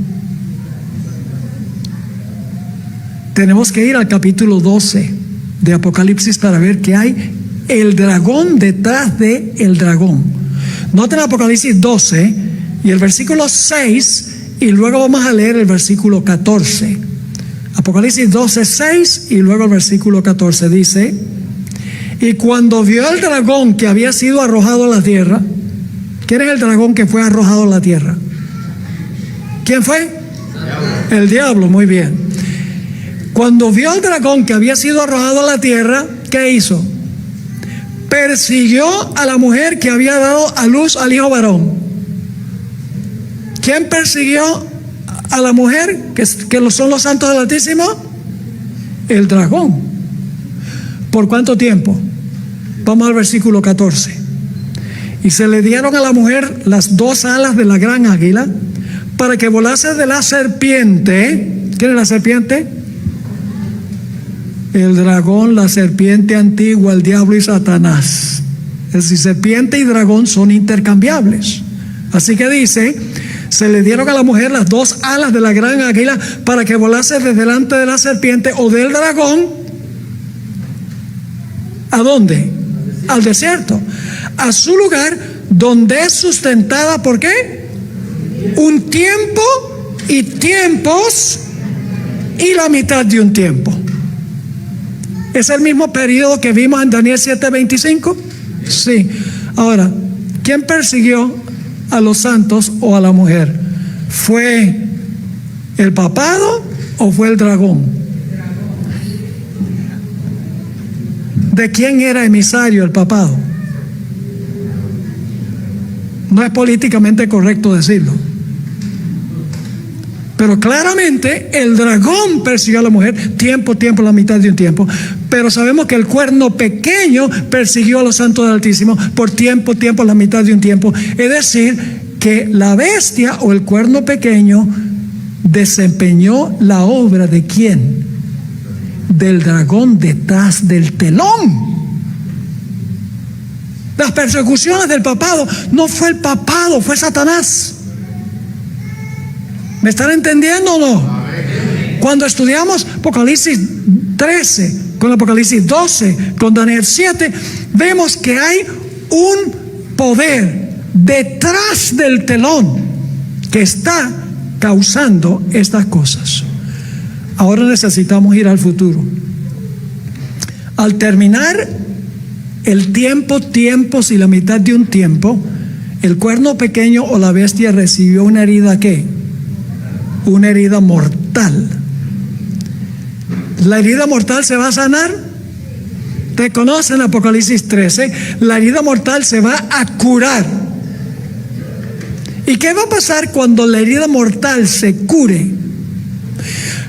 Tenemos que ir al capítulo 12 de Apocalipsis para ver que hay el dragón detrás del dragón. Noten Apocalipsis 12 y el versículo 6, y luego vamos a leer el versículo 14. Apocalipsis 12, 6 y luego el versículo 14 dice: y cuando vio el dragón que había sido arrojado a la tierra. ¿Quién es el dragón que fue arrojado a la tierra? ¿Quién fue? El diablo, muy bien. Cuando vio al dragón que había sido arrojado a la tierra, ¿qué hizo? Persiguió a la mujer que había dado a luz al hijo varón. ¿Quién persiguió a la mujer que son los santos del Altísimo? El dragón. ¿Por cuánto tiempo? Vamos al versículo 14. Y se le dieron a la mujer las dos alas de la gran águila para que volase de la serpiente. ¿Quién es la serpiente? El dragón, la serpiente antigua, el diablo y Satanás. Es decir, serpiente y dragón son intercambiables. Así que dice, se le dieron a la mujer las dos alas de la gran águila para que volase de delante de la serpiente o del dragón. ¿A dónde? Al desierto. A su lugar donde es sustentada, ¿por qué? Un tiempo y tiempos y la mitad de un tiempo. ¿Es el mismo periodo que vimos en Daniel 7:25? Sí. Ahora, ¿quién persiguió a los santos o a la mujer? ¿Fue el papado o fue el dragón? ¿De quién era emisario el papado? No es políticamente correcto decirlo, pero claramente el dragón persiguió a la mujer, tiempo, la mitad de un tiempo. Pero sabemos que el cuerno pequeño persiguió a los santos del Altísimo por tiempo, la mitad de un tiempo. Es decir, que la bestia o el cuerno pequeño desempeñó la obra ¿de quién? Del dragón detrás del telón. Las persecuciones del papado, no fue el papado, fue Satanás. ¿Me están entendiendo o no? Cuando estudiamos Apocalipsis 13, con Apocalipsis 12, con Daniel 7, vemos que hay un poder detrás del telón que está causando estas cosas. Ahora necesitamos ir al futuro. Al terminar el tiempos y la mitad de un tiempo, el cuerno pequeño o la bestia recibió una herida ¿qué? Una herida mortal. ¿La herida mortal se va a sanar? Te conocen Apocalipsis 13. La herida mortal se va a curar. ¿Y qué va a pasar cuando la herida mortal se cure?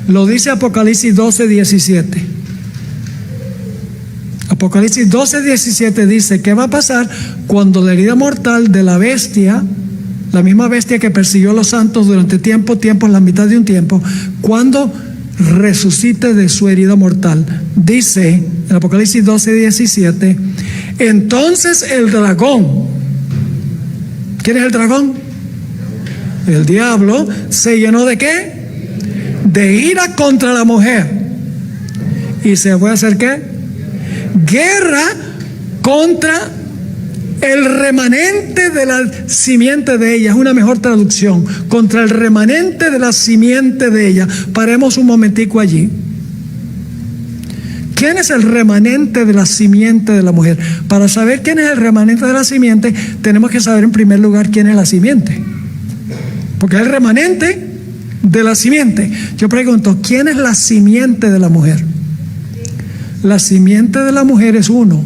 Lo dice Apocalipsis 12, 17. Apocalipsis 12, 17 dice: ¿qué va a pasar cuando la herida mortal de la bestia, la misma bestia que persiguió a los santos durante tiempos, la mitad de un tiempo, cuando resucite de su herida mortal? Dice en Apocalipsis 12, 17: entonces el dragón, ¿quién es el dragón? El diablo, se llenó ¿de qué? De ira contra la mujer. ¿Y se fue a hacer qué? Guerra contra el remanente de la simiente de ella. Es una mejor traducción. Contra el remanente de la simiente de ella. Paremos un momentico allí. ¿Quién es el remanente de la simiente de la mujer? Para saber quién es el remanente de la simiente, tenemos que saber en primer lugar quién es la simiente. Porque es el remanente de la simiente. Yo pregunto, ¿quién es la simiente de la mujer? La simiente de la mujer es uno: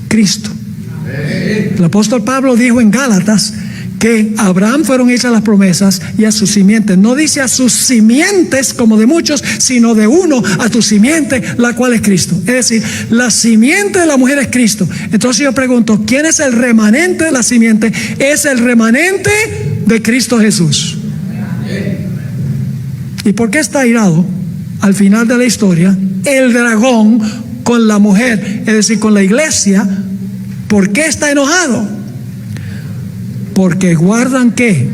Cristo. El apóstol Pablo dijo en Gálatas que a Abraham fueron hechas las promesas y a sus simientes. No dice a sus simientes como de muchos, sino de uno, a tu simiente, la cual es Cristo. Es decir, la simiente de la mujer es Cristo. Entonces yo pregunto, ¿quién es el remanente de la simiente? Es el remanente de Cristo Jesús. ¿Y por qué está airado al final de la historia el dragón con la mujer, es decir, con la iglesia? ¿Por qué está enojado? Porque guardan ¿qué?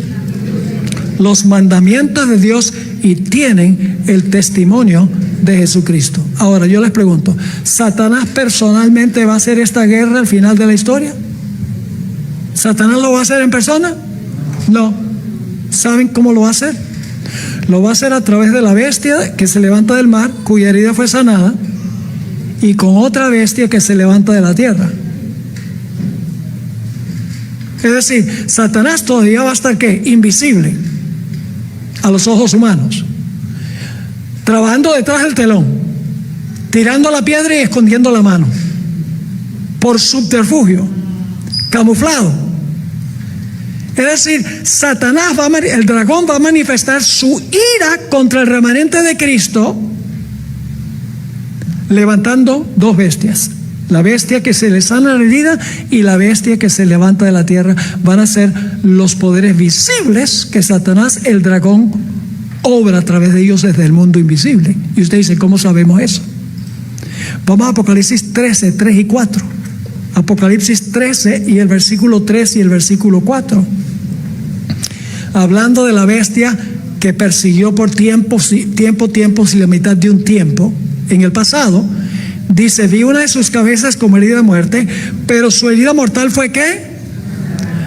Los mandamientos de Dios y tienen el testimonio de Jesucristo. Ahora yo les pregunto, ¿Satanás personalmente va a hacer esta guerra al final de la historia? ¿Satanás lo va a hacer en persona? No. ¿Saben cómo lo va a hacer? Lo va a hacer a través de la bestia que se levanta del mar, cuya herida fue sanada, y con otra bestia que se levanta de la tierra. Es decir, Satanás todavía va a estar ¿qué? Invisible a los ojos humanos, trabajando detrás del telón, tirando la piedra y escondiendo la mano, por subterfugio, camuflado. Es decir, Satanás el dragón va a manifestar su ira contra el remanente de Cristo, levantando dos bestias. La bestia que se le sana la herida y la bestia que se levanta de la tierra van a ser los poderes visibles que Satanás, el dragón, obra a través de ellos desde el mundo invisible. Y usted dice, ¿cómo sabemos eso? Vamos a Apocalipsis 13, 3 y 4. Apocalipsis 13 y el versículo 3 y el versículo 4. Hablando de la bestia que persiguió por tiempos y la mitad de un tiempo en el pasado. Dice, vi una de sus cabezas como herida de muerte, pero su herida mortal fue ¿qué?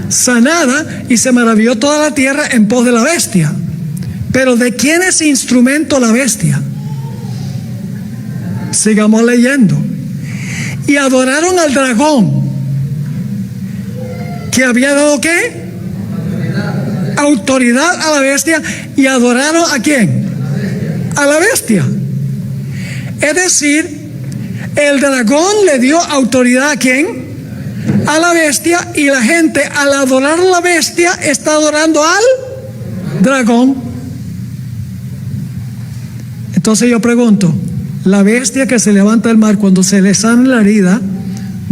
Sanada, y se maravilló toda la tierra en pos de la bestia. Pero ¿de quién es instrumento la bestia? Sigamos leyendo. Y adoraron al dragón, que había dado ¿qué? Autoridad a la bestia. ¿Y adoraron a quién? A la bestia. Es decir, el dragón le dio autoridad ¿a quién? A la bestia, y la gente al adorar a la bestia está adorando al dragón. Entonces yo pregunto, ¿la bestia que se levanta del mar cuando se le sana la herida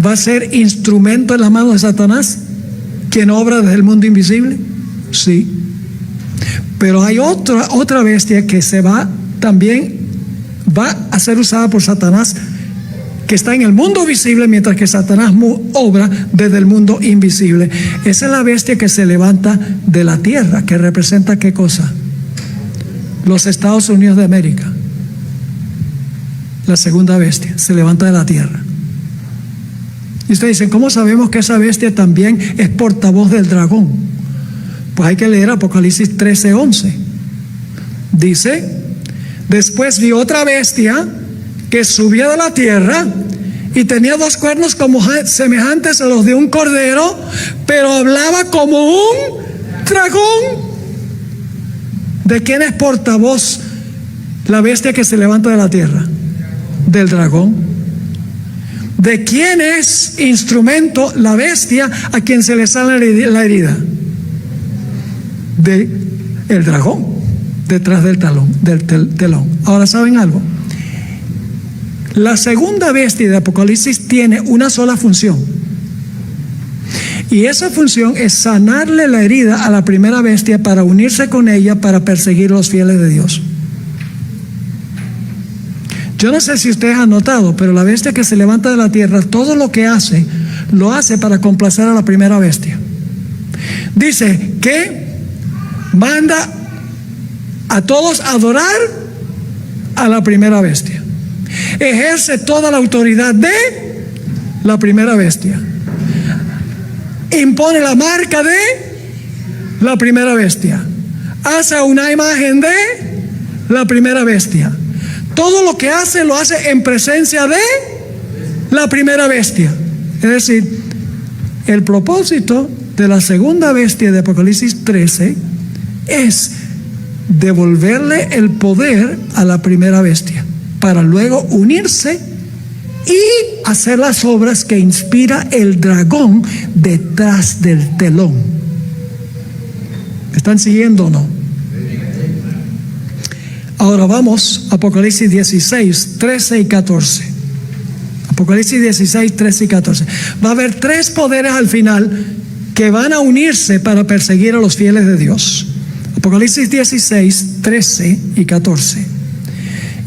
va a ser instrumento en las manos de Satanás, quien obra desde el mundo invisible? Sí. Pero hay otra bestia que también va a ser usada por Satanás, que está en el mundo visible, mientras que Satanás obra desde el mundo invisible. Esa es la bestia que se levanta de la tierra, que representa ¿qué cosa? Los Estados Unidos de América. La segunda bestia se levanta de la tierra. Y ustedes dicen, ¿cómo sabemos que esa bestia también es portavoz del dragón? Pues hay que leer Apocalipsis 13:11. Dice, después vi otra bestia que subía de la tierra y tenía dos cuernos como semejantes a los de un cordero, pero hablaba como un dragón. ¿De quién es portavoz la bestia que se levanta de la tierra? Del dragón. ¿De quién es instrumento la bestia a quien se le sana la herida? De el dragón, detrás del telón. Ahora, ¿saben algo? La segunda bestia de Apocalipsis tiene una sola función, y esa función es sanarle la herida a la primera bestia para unirse con ella para perseguir a los fieles de Dios. Yo no sé si ustedes han notado, pero la bestia que se levanta de la tierra, todo lo que hace, lo hace para complacer a la primera bestia. Dice que manda a todos a adorar a la primera bestia. Ejerce toda la autoridad de la primera bestia. Impone la marca de la primera bestia. Hace una imagen de la primera bestia. Todo lo que hace lo hace en presencia de la primera bestia. Es decir, el propósito de la segunda bestia de Apocalipsis 13 es devolverle el poder a la primera bestia, para luego unirse y hacer las obras que inspira el dragón detrás del telón. ¿Me están siguiendo o no? Ahora vamos a Apocalipsis 16, 13 y 14. Apocalipsis 16, 13 y 14. Va a haber 3 poderes al final que van a unirse para perseguir a los fieles de Dios. Apocalipsis 16, 13 y 14.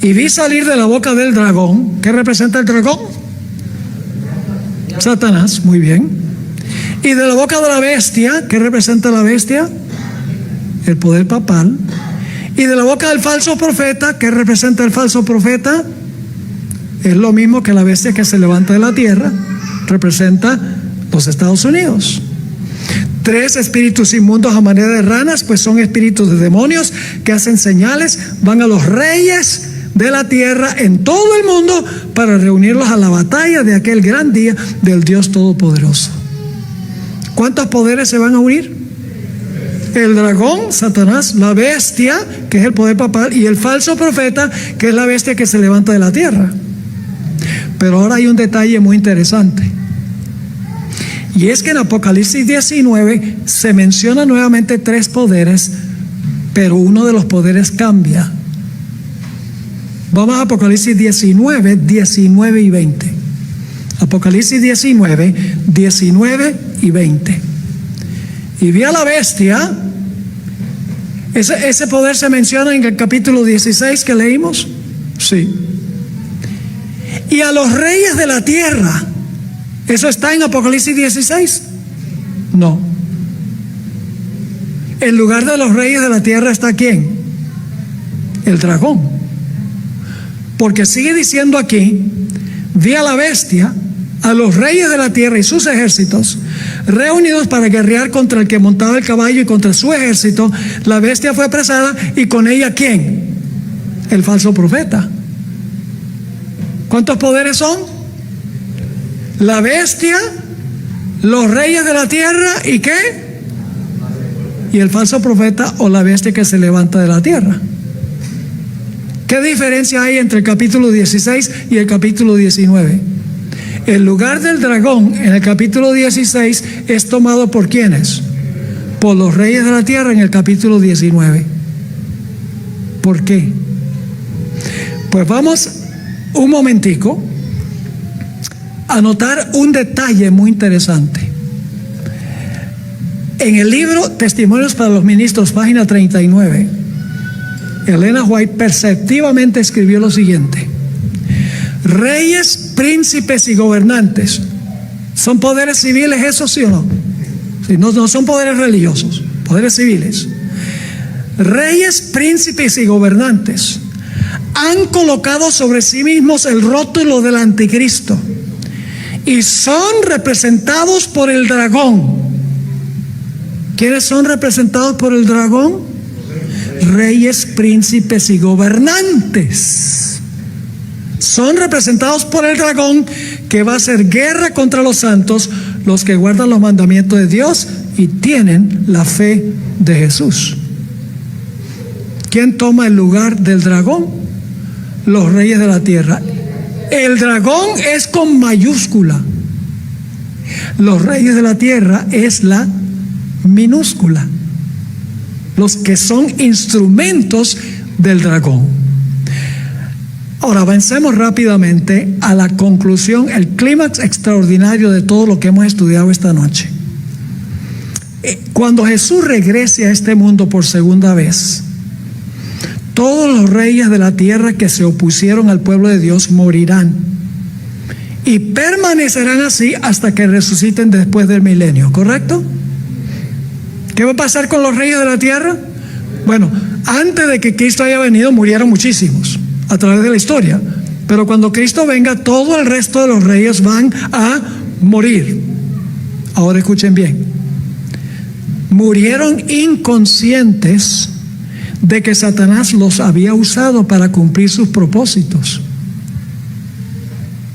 Y vi salir de la boca del dragón. ¿Qué representa el dragón? Satanás, muy bien. Y de la boca de la bestia. ¿Qué representa la bestia? El poder papal. Y de la boca del falso profeta. ¿Qué representa el falso profeta? Es lo mismo que la bestia que se levanta de la tierra. Representa los Estados Unidos. 3 espíritus inmundos a manera de ranas, pues son espíritus de demonios que hacen señales, van a los reyes de la tierra en todo el mundo para reunirlos a la batalla de aquel gran día del Dios Todopoderoso. ¿Cuántos poderes se van a unir? El dragón, Satanás, la bestia, que es el poder papal, y el falso profeta, que es la bestia que se levanta de la tierra. Pero ahora hay un detalle muy interesante. Y es que en Apocalipsis 19 se menciona nuevamente 3 poderes, pero uno de los poderes cambia. Vamos a Apocalipsis 19, 19 y 20. Apocalipsis 19, 19 y 20. Y vi a la bestia. ¿Ese poder se menciona en el capítulo 16 que leímos? Sí. Y a los reyes de la tierra. ¿Eso está en Apocalipsis 16? No. En lugar de los reyes de la tierra está ¿quién? El dragón. Porque sigue diciendo aquí, vi a la bestia, a los reyes de la tierra y sus ejércitos, reunidos para guerrear contra el que montaba el caballo y contra su ejército. La bestia fue apresada y con ella ¿quién? El falso profeta. ¿Cuántos poderes son? La bestia, los reyes de la tierra y ¿qué? Y el falso profeta o la bestia que se levanta de la tierra. ¿Qué diferencia hay entre el capítulo 16 y el capítulo 19? El lugar del dragón en el capítulo 16 es tomado por ¿quiénes? Por los reyes de la tierra en el capítulo 19. ¿Por qué? Pues vamos un momentico a notar un detalle muy interesante. En el libro Testimonios para los Ministros, página 39, Elena White perceptivamente escribió lo siguiente: reyes, príncipes y gobernantes, ¿son poderes civiles esos, sí o no? Sí, no son poderes religiosos, poderes civiles. Reyes, príncipes y gobernantes han colocado sobre sí mismos el rótulo del anticristo y son representados por el dragón. ¿Quiénes son representados por el dragón? Reyes, príncipes y gobernantes. Son representados por el dragón, que va a hacer guerra contra los santos, los que guardan los mandamientos de Dios y tienen la fe de Jesús. ¿Quién toma el lugar del dragón? Los reyes de la tierra. El dragón es con mayúscula. Los reyes de la tierra es la minúscula. Los que son instrumentos del dragón. Ahora avancemos rápidamente a la conclusión, el clímax extraordinario de todo lo que hemos estudiado esta noche. Cuando Jesús regrese a este mundo por segunda vez, todos los reyes de la tierra que se opusieron al pueblo de Dios morirán y permanecerán así hasta que resuciten después del milenio, ¿correcto? ¿Qué va a pasar con los reyes de la tierra? Bueno, antes de que Cristo haya venido murieron muchísimos a través de la historia, pero cuando Cristo venga todo el resto de los reyes van a morir. Ahora escuchen bien, murieron inconscientes de que Satanás los había usado para cumplir sus propósitos.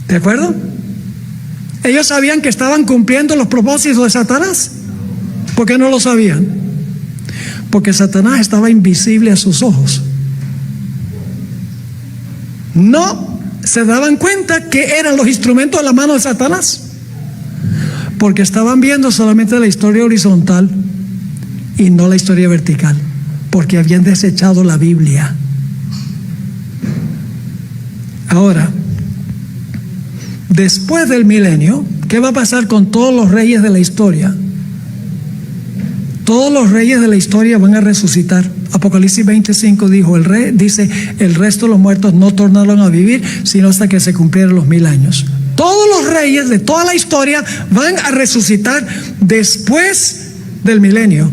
¿De acuerdo? Ellos sabían que estaban cumpliendo los propósitos de Satanás. ¿Por qué no lo sabían? Porque Satanás estaba invisible a sus ojos. No se daban cuenta que eran los instrumentos de la mano de Satanás, porque estaban viendo solamente la historia horizontal y no la historia vertical, porque habían desechado la Biblia. Ahora, después del milenio, ¿qué va a pasar con todos los reyes de la historia? Todos los reyes de la historia van a resucitar. Apocalipsis 25 dice, el resto de los muertos no tornaron a vivir, sino hasta que se cumplieron los 1000 años. Todos los reyes de toda la historia van a resucitar después del milenio.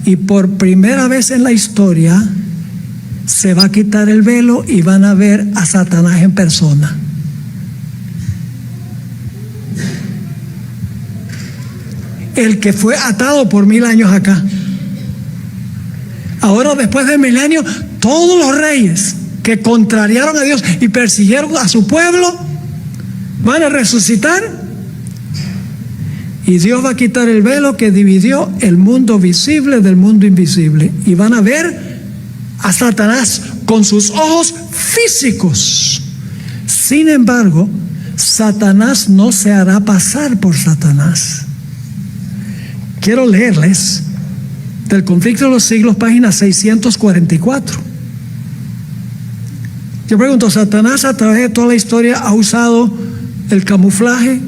Y por primera vez en la historia se va a quitar el velo y van a ver a Satanás en persona. El que fue atado por 1000 años acá. Ahora, después del milenio, todos los reyes que contrariaron a Dios y persiguieron a su pueblo van a resucitar, y Dios va a quitar el velo que dividió el mundo visible del mundo invisible, y van a ver a Satanás con sus ojos físicos. Sin embargo, Satanás no se hará pasar por Satanás. Quiero leerles del Conflicto de los Siglos, página 644. Yo pregunto, ¿Satanás a través de toda la historia ha usado el camuflaje?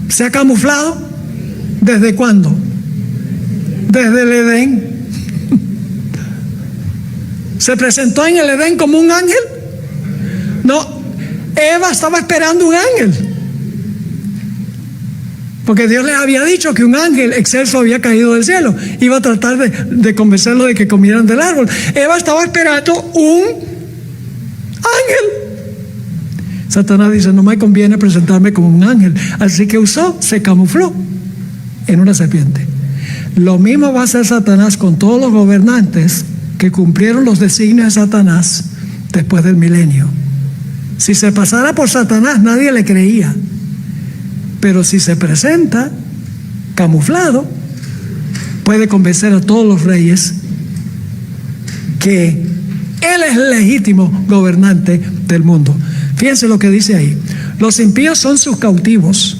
¿Se ha camuflado? ¿Desde cuándo? Desde el Edén. ¿Se presentó en el Edén como un ángel? No, Eva estaba esperando un ángel, porque Dios les había dicho que un ángel excelso había caído del cielo, iba a tratar de convencerlos de que comieran del árbol. Eva estaba esperando un ángel. Satanás dice, no me conviene presentarme como un ángel, así que se camufló en una serpiente. Lo mismo va a hacer Satanás con todos los gobernantes que cumplieron los designios de Satanás después del milenio. Si se pasara por Satanás, nadie le creía. Pero si se presenta camuflado, puede convencer a todos los reyes que Él es el legítimo gobernante del mundo. Fíjense lo que dice ahí. Los impíos son sus cautivos.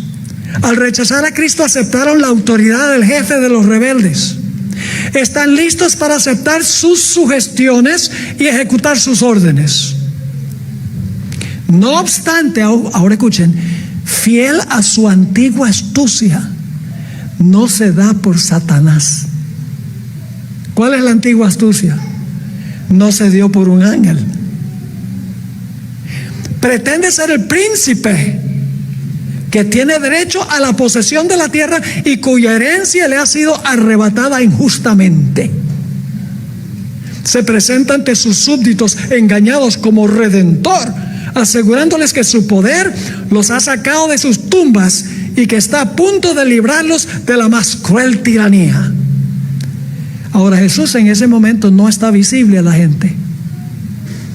Al rechazar a Cristo, aceptaron la autoridad del jefe de los rebeldes. Están listos para aceptar sus sugestiones y ejecutar sus órdenes. No obstante, ahora escuchen, fiel a su antigua astucia, no se da por Satanás. ¿Cuál es la antigua astucia? No se dio por un ángel. Pretende ser el príncipe que tiene derecho a la posesión de la tierra y cuya herencia le ha sido arrebatada injustamente. Se presenta ante sus súbditos engañados como redentor, asegurándoles que su poder los ha sacado de sus tumbas y que está a punto de librarlos de la más cruel tiranía. Ahora, Jesús en ese momento no está visible a la gente.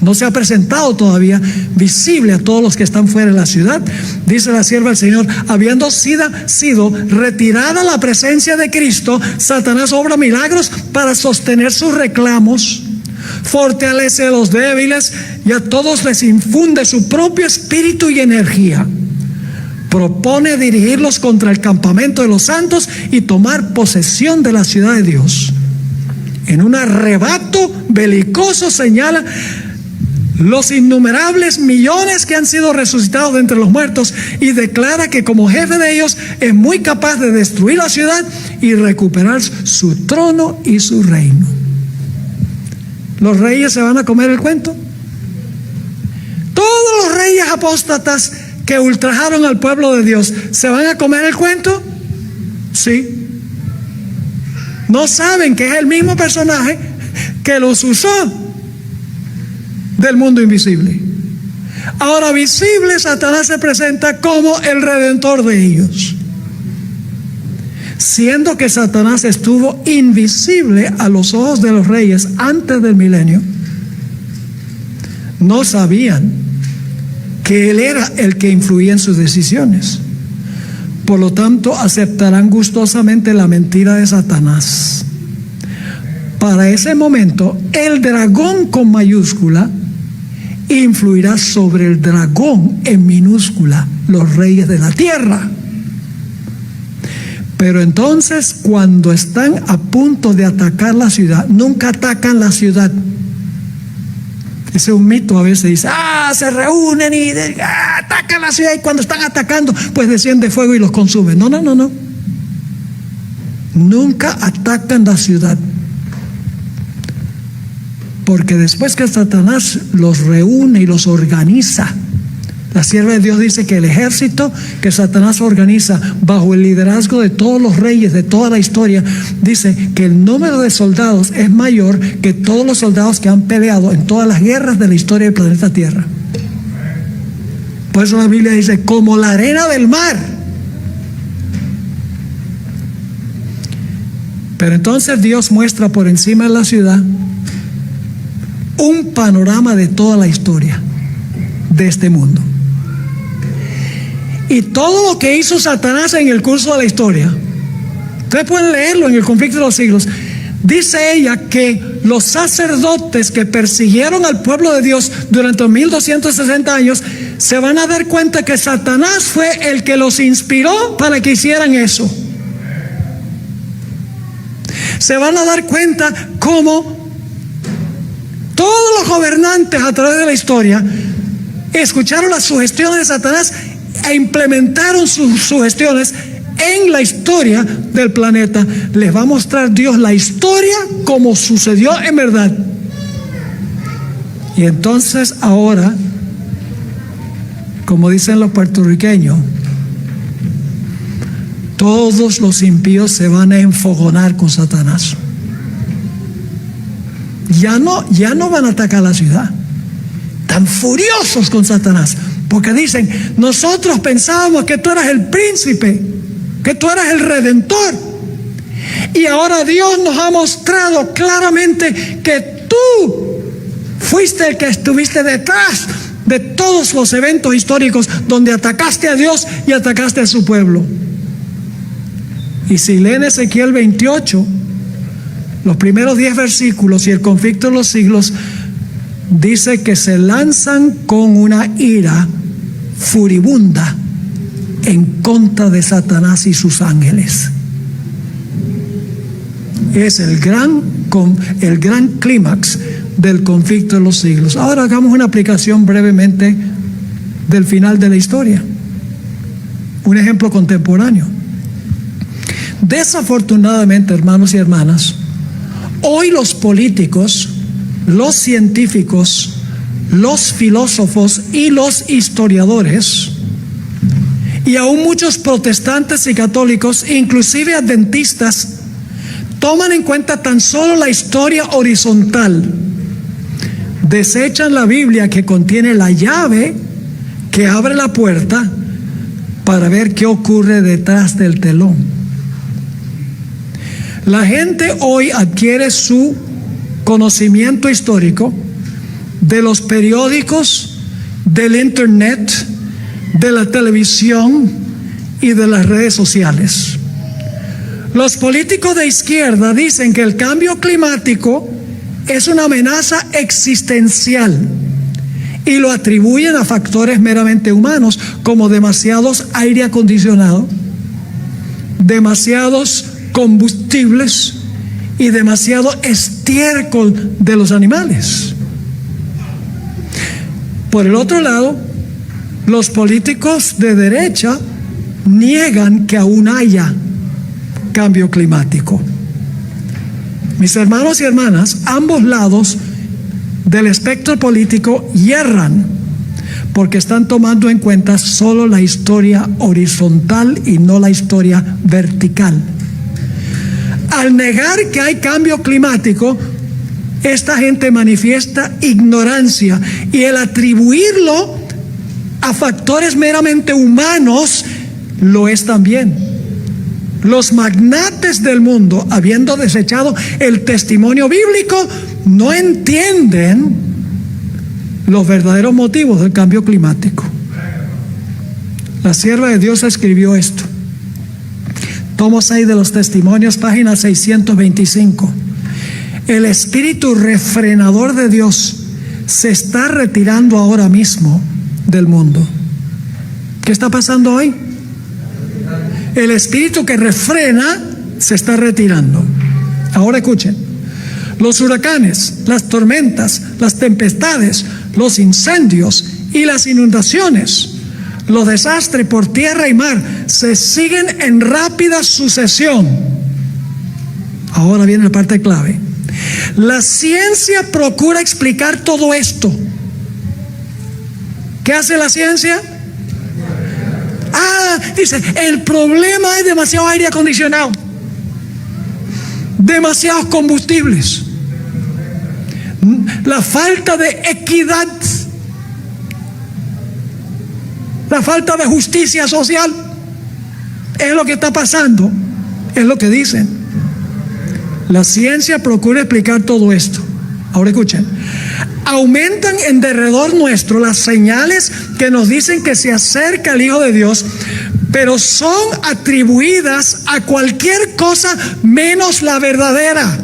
No se ha presentado todavía visible a todos los que están fuera de la ciudad. Dice la sierva del Señor, habiendo sido retirada la presencia de Cristo, Satanás obra milagros para sostener sus reclamos, fortalece a los débiles y a todos les infunde su propio espíritu y energía. Propone dirigirlos contra el campamento de los santos y tomar posesión de la ciudad de Dios. En un arrebato belicoso señala los innumerables millones que han sido resucitados de entre los muertos y declara que como jefe de ellos es muy capaz de destruir la ciudad y recuperar su trono y su reino. ¿Los reyes se van a comer el cuento? ¿Todos los reyes apóstatas que ultrajaron al pueblo de Dios se van a comer el cuento? Sí. No saben que es el mismo personaje que los usó del mundo invisible. Ahora visible, Satanás se presenta como el redentor de ellos, siendo que Satanás estuvo invisible a los ojos de los reyes antes del milenio. No sabían que él era el que influía en sus decisiones. Por lo tanto, aceptarán gustosamente la mentira de Satanás. Para ese momento, el dragón con mayúscula influirá sobre el dragón en minúscula, los reyes de la tierra. Pero entonces, cuando están a punto de atacar la ciudad, nunca atacan la ciudad. Ese es un mito, a veces dice, se reúnen y atacan la ciudad, y cuando están atacando, pues desciende fuego y los consume. No. Nunca atacan la ciudad. Porque después que Satanás los reúne y los organiza, la sierva de Dios dice que el ejército que Satanás organiza bajo el liderazgo de todos los reyes de toda la historia, dice que el número de soldados es mayor que todos los soldados que han peleado en todas las guerras de la historia del planeta Tierra. Por eso la Biblia dice, como la arena del mar. Pero entonces Dios muestra por encima de la ciudad un panorama de toda la historia de este mundo. Y todo lo que hizo Satanás en el curso de la historia, ustedes pueden leerlo en el conflicto de los siglos. Dice ella que los sacerdotes que persiguieron al pueblo de Dios durante 1260 años se van a dar cuenta que Satanás fue el que los inspiró para que hicieran eso. Se van a dar cuenta cómo todos los gobernantes a través de la historia escucharon las sugestiones de Satanás e implementaron sus sugestiones en la historia del planeta. Les va a mostrar Dios la historia como sucedió en verdad. Y entonces ahora, como dicen los puertorriqueños, todos los impíos se van a enfogonar con Satanás. Ya no van a atacar la ciudad. Están furiosos con Satanás, porque dicen, nosotros pensábamos que tú eras el príncipe, que tú eras el redentor, y ahora Dios nos ha mostrado claramente que tú fuiste el que estuviste detrás de todos los eventos históricos donde atacaste a Dios y atacaste a su pueblo. Y si leen Ezequiel 28, los primeros 10 versículos y el conflicto de los siglos, dice que se lanzan con una ira furibunda en contra de Satanás y sus ángeles. Es el gran clímax del conflicto de los siglos. Ahora hagamos una aplicación brevemente del final de la historia. Un ejemplo contemporáneo. Desafortunadamente, hermanos y hermanas, hoy los políticos, los científicos, los filósofos y los historiadores, y aún muchos protestantes y católicos, inclusive adventistas, toman en cuenta tan solo la historia horizontal. Desechan la Biblia, que contiene la llave que abre la puerta, para ver qué ocurre detrás del telón. La gente hoy adquiere su conocimiento histórico de los periódicos, del internet, de la televisión y de las redes sociales. Los políticos de izquierda dicen que el cambio climático es una amenaza existencial y lo atribuyen a factores meramente humanos, como demasiados aire acondicionado, demasiados combustibles y demasiado estiércol de los animales. Por el otro lado, los políticos de derecha niegan que aún haya cambio climático. Mis hermanos y hermanas, ambos lados del espectro político yerran, porque están tomando en cuenta solo la historia horizontal y no la historia vertical. Al negar que hay cambio climático, esta gente manifiesta ignorancia, y el atribuirlo a factores meramente humanos lo es también. Los magnates del mundo, habiendo desechado el testimonio bíblico, no entienden los verdaderos motivos del cambio climático. La sierva de Dios escribió esto. Tomo 6 de los testimonios, página 625. El espíritu refrenador de Dios se está retirando ahora mismo del mundo. ¿Qué está pasando hoy? El espíritu que refrena se está retirando. Ahora escuchen. Los huracanes, las tormentas, las tempestades, los incendios y las inundaciones, los desastres por tierra y mar se siguen en rápida sucesión. Ahora viene la parte clave. La ciencia procura explicar todo esto. ¿Qué hace la ciencia? Dice, el problema es demasiado aire acondicionado, demasiados combustibles, la falta de equidad, la falta de justicia social. Es lo que está pasando, es lo que dicen. La ciencia procura explicar todo esto. Ahora escuchen. Aumentan en derredor nuestro las señales que nos dicen que se acerca el Hijo de Dios, pero son atribuidas a cualquier cosa menos la verdadera.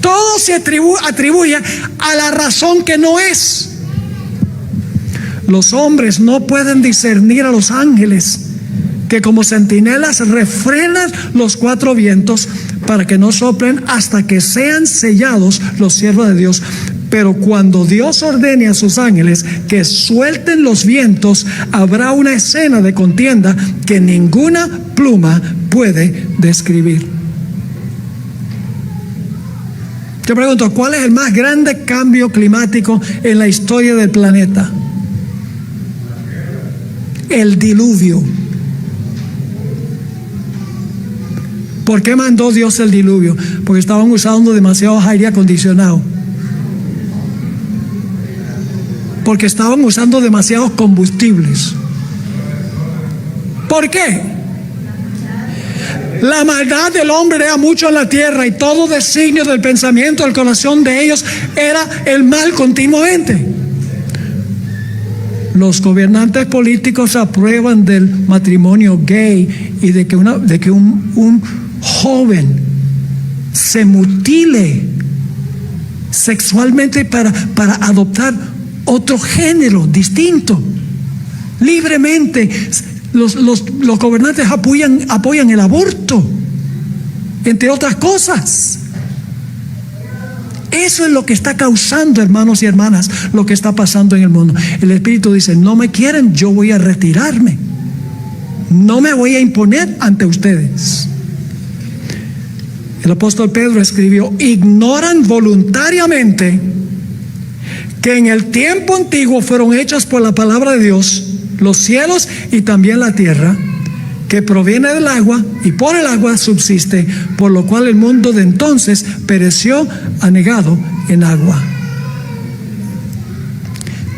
Todo se atribuye a la razón que no es. Los hombres no pueden discernir a los ángeles que como centinelas refrenan los cuatro vientos para que no soplen hasta que sean sellados los siervos de Dios. Pero cuando Dios ordene a sus ángeles que suelten los vientos, habrá una escena de contienda que ninguna pluma puede describir. Te pregunto, ¿cuál es el más grande cambio climático en la historia del planeta? El diluvio. ¿Por qué mandó Dios el diluvio? Porque estaban usando demasiado aire acondicionado. Porque estaban usando demasiados combustibles. ¿Por qué? La maldad del hombre era mucho en la tierra y todo designio del pensamiento del corazón de ellos era el mal continuamente. Los gobernantes políticos aprueban del matrimonio gay y de que un joven se mutile sexualmente para adoptar otro género distinto libremente. Los gobernantes apoyan el aborto, entre otras cosas. Eso es lo que está causando, hermanos y hermanas, lo que está pasando en el mundo. El Espíritu dice, no me quieren, yo voy a retirarme. No me voy a imponer ante ustedes. El apóstol Pedro escribió, ignoran voluntariamente que en el tiempo antiguo fueron hechas por la palabra de Dios los cielos y también la tierra, que proviene del agua y por el agua subsiste, por lo cual el mundo de entonces pereció anegado en agua.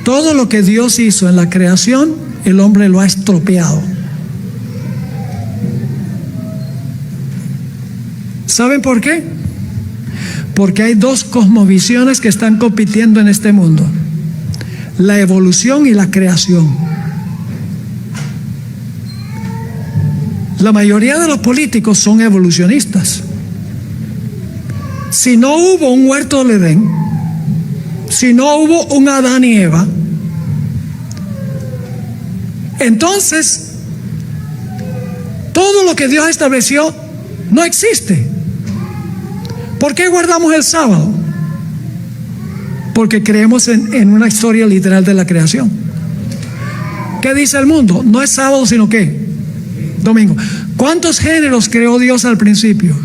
Todo lo que Dios hizo en la creación, el hombre lo ha estropeado. ¿Saben por qué? Porque hay dos cosmovisiones que están compitiendo en este mundo: la evolución y la creación. La mayoría de los políticos son evolucionistas. Si no hubo un huerto del Edén, si no hubo un Adán y Eva, entonces todo lo que Dios estableció no existe. ¿Por qué guardamos el sábado? Porque creemos en una historia literal de la creación. ¿Qué dice el mundo? No es sábado, sino ¿qué? Domingo. ¿Cuántos géneros creó Dios al principio?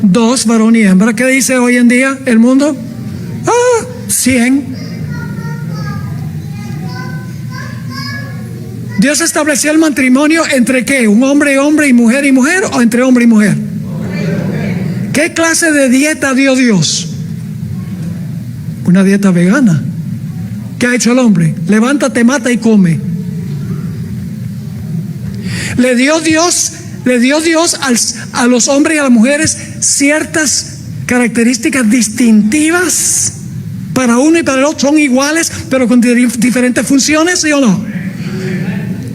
2, varón y hembra. ¿Qué dice hoy en día el mundo? 100. Dios estableció el matrimonio entre ¿qué? ¿Un hombre y hombre y mujer o entre hombre y mujer? ¿Qué clase de dieta dio Dios? Una dieta vegana. ¿Qué ha hecho el hombre? Levántate, mata y come. Le dio Dios a los hombres y a las mujeres ciertas características distintivas. Para uno y para el otro son iguales, pero con diferentes funciones, ¿sí o no?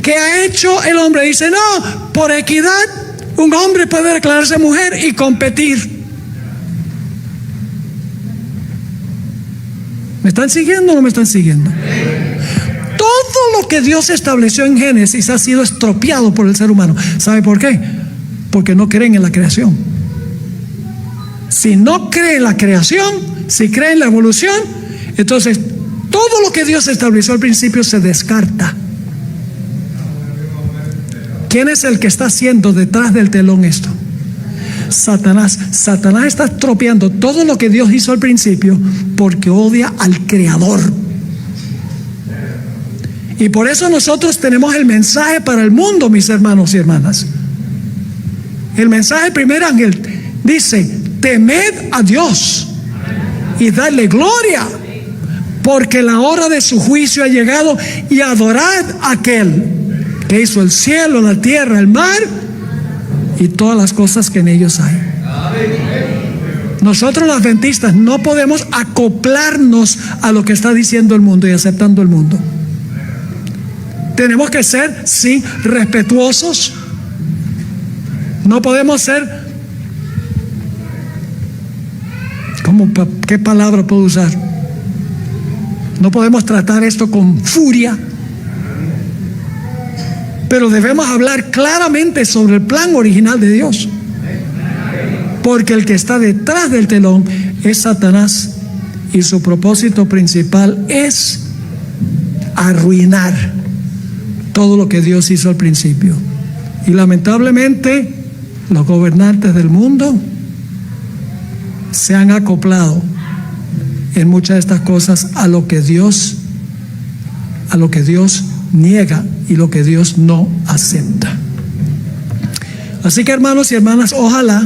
¿Qué ha hecho el hombre? Dice, no, por equidad, un hombre puede declararse mujer y competir. ¿Me están siguiendo o no me están siguiendo? Todo lo que Dios estableció en Génesis ha sido estropeado por el ser humano. ¿Sabe por qué? Porque no creen en la creación. Si no cree en la creación, si cree en la evolución, entonces todo lo que Dios estableció al principio se descarta. ¿Quién es el que está haciendo detrás del telón esto? Satanás. Satanás está estropeando todo lo que Dios hizo al principio porque odia al Creador. Y por eso nosotros tenemos el mensaje para el mundo, mis hermanos y hermanas. El mensaje del primer ángel dice: temed a Dios y dadle gloria, porque la hora de su juicio ha llegado, y adorad a aquel que hizo el cielo, la tierra, el mar y todas las cosas que en ellos hay. Nosotros los adventistas no podemos acoplarnos a lo que está diciendo el mundo y aceptando el mundo. Tenemos que ser, sí, respetuosos. No podemos ser, ¿qué palabra puedo usar? No podemos tratar esto con furia. Pero debemos hablar claramente sobre el plan original de Dios. Porque el que está detrás del telón es Satanás. Y su propósito principal es arruinar todo lo que Dios hizo al principio. Y lamentablemente los gobernantes del mundo se han acoplado en muchas de estas cosas a lo que Dios niega y lo que Dios no acepta. Así que, hermanos y hermanas, ojalá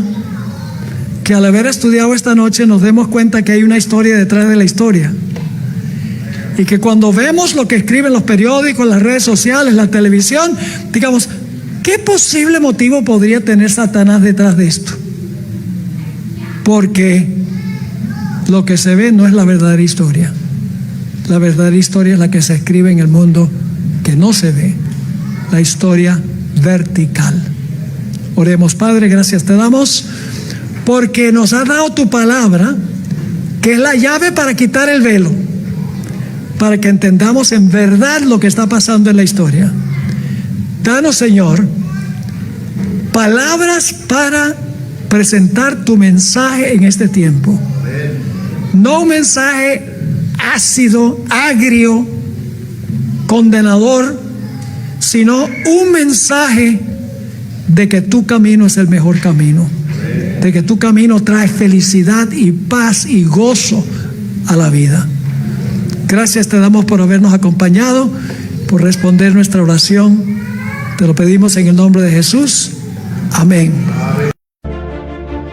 que al haber estudiado esta noche nos demos cuenta que hay una historia detrás de la historia, y que cuando vemos lo que escriben los periódicos, las redes sociales, la televisión, digamos, ¿qué posible motivo podría tener Satanás detrás de esto? Porque lo que se ve no es la verdadera historia. La verdadera historia es la que se escribe en el mundo que no se ve, la historia vertical. Oremos. Padre, gracias te damos porque nos has dado tu palabra, que es la llave para quitar el velo, para que entendamos en verdad lo que está pasando en la historia. Danos, Señor, palabras para presentar tu mensaje en este tiempo. No un mensaje ácido, agrio, condenador, sino un mensaje de que tu camino es el mejor camino, de que tu camino trae felicidad y paz y gozo a la vida. Gracias te damos por habernos acompañado, por responder nuestra oración. Te lo pedimos en el nombre de Jesús. Amén.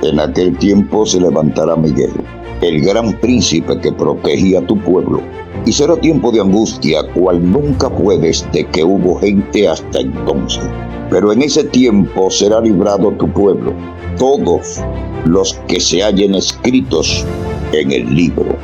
En aquel tiempo se levantará Miguel, el gran príncipe que protegía a tu pueblo, y será tiempo de angustia cual nunca fue desde que hubo gente hasta entonces. Pero en ese tiempo será librado tu pueblo, todos los que se hallen escritos en el libro.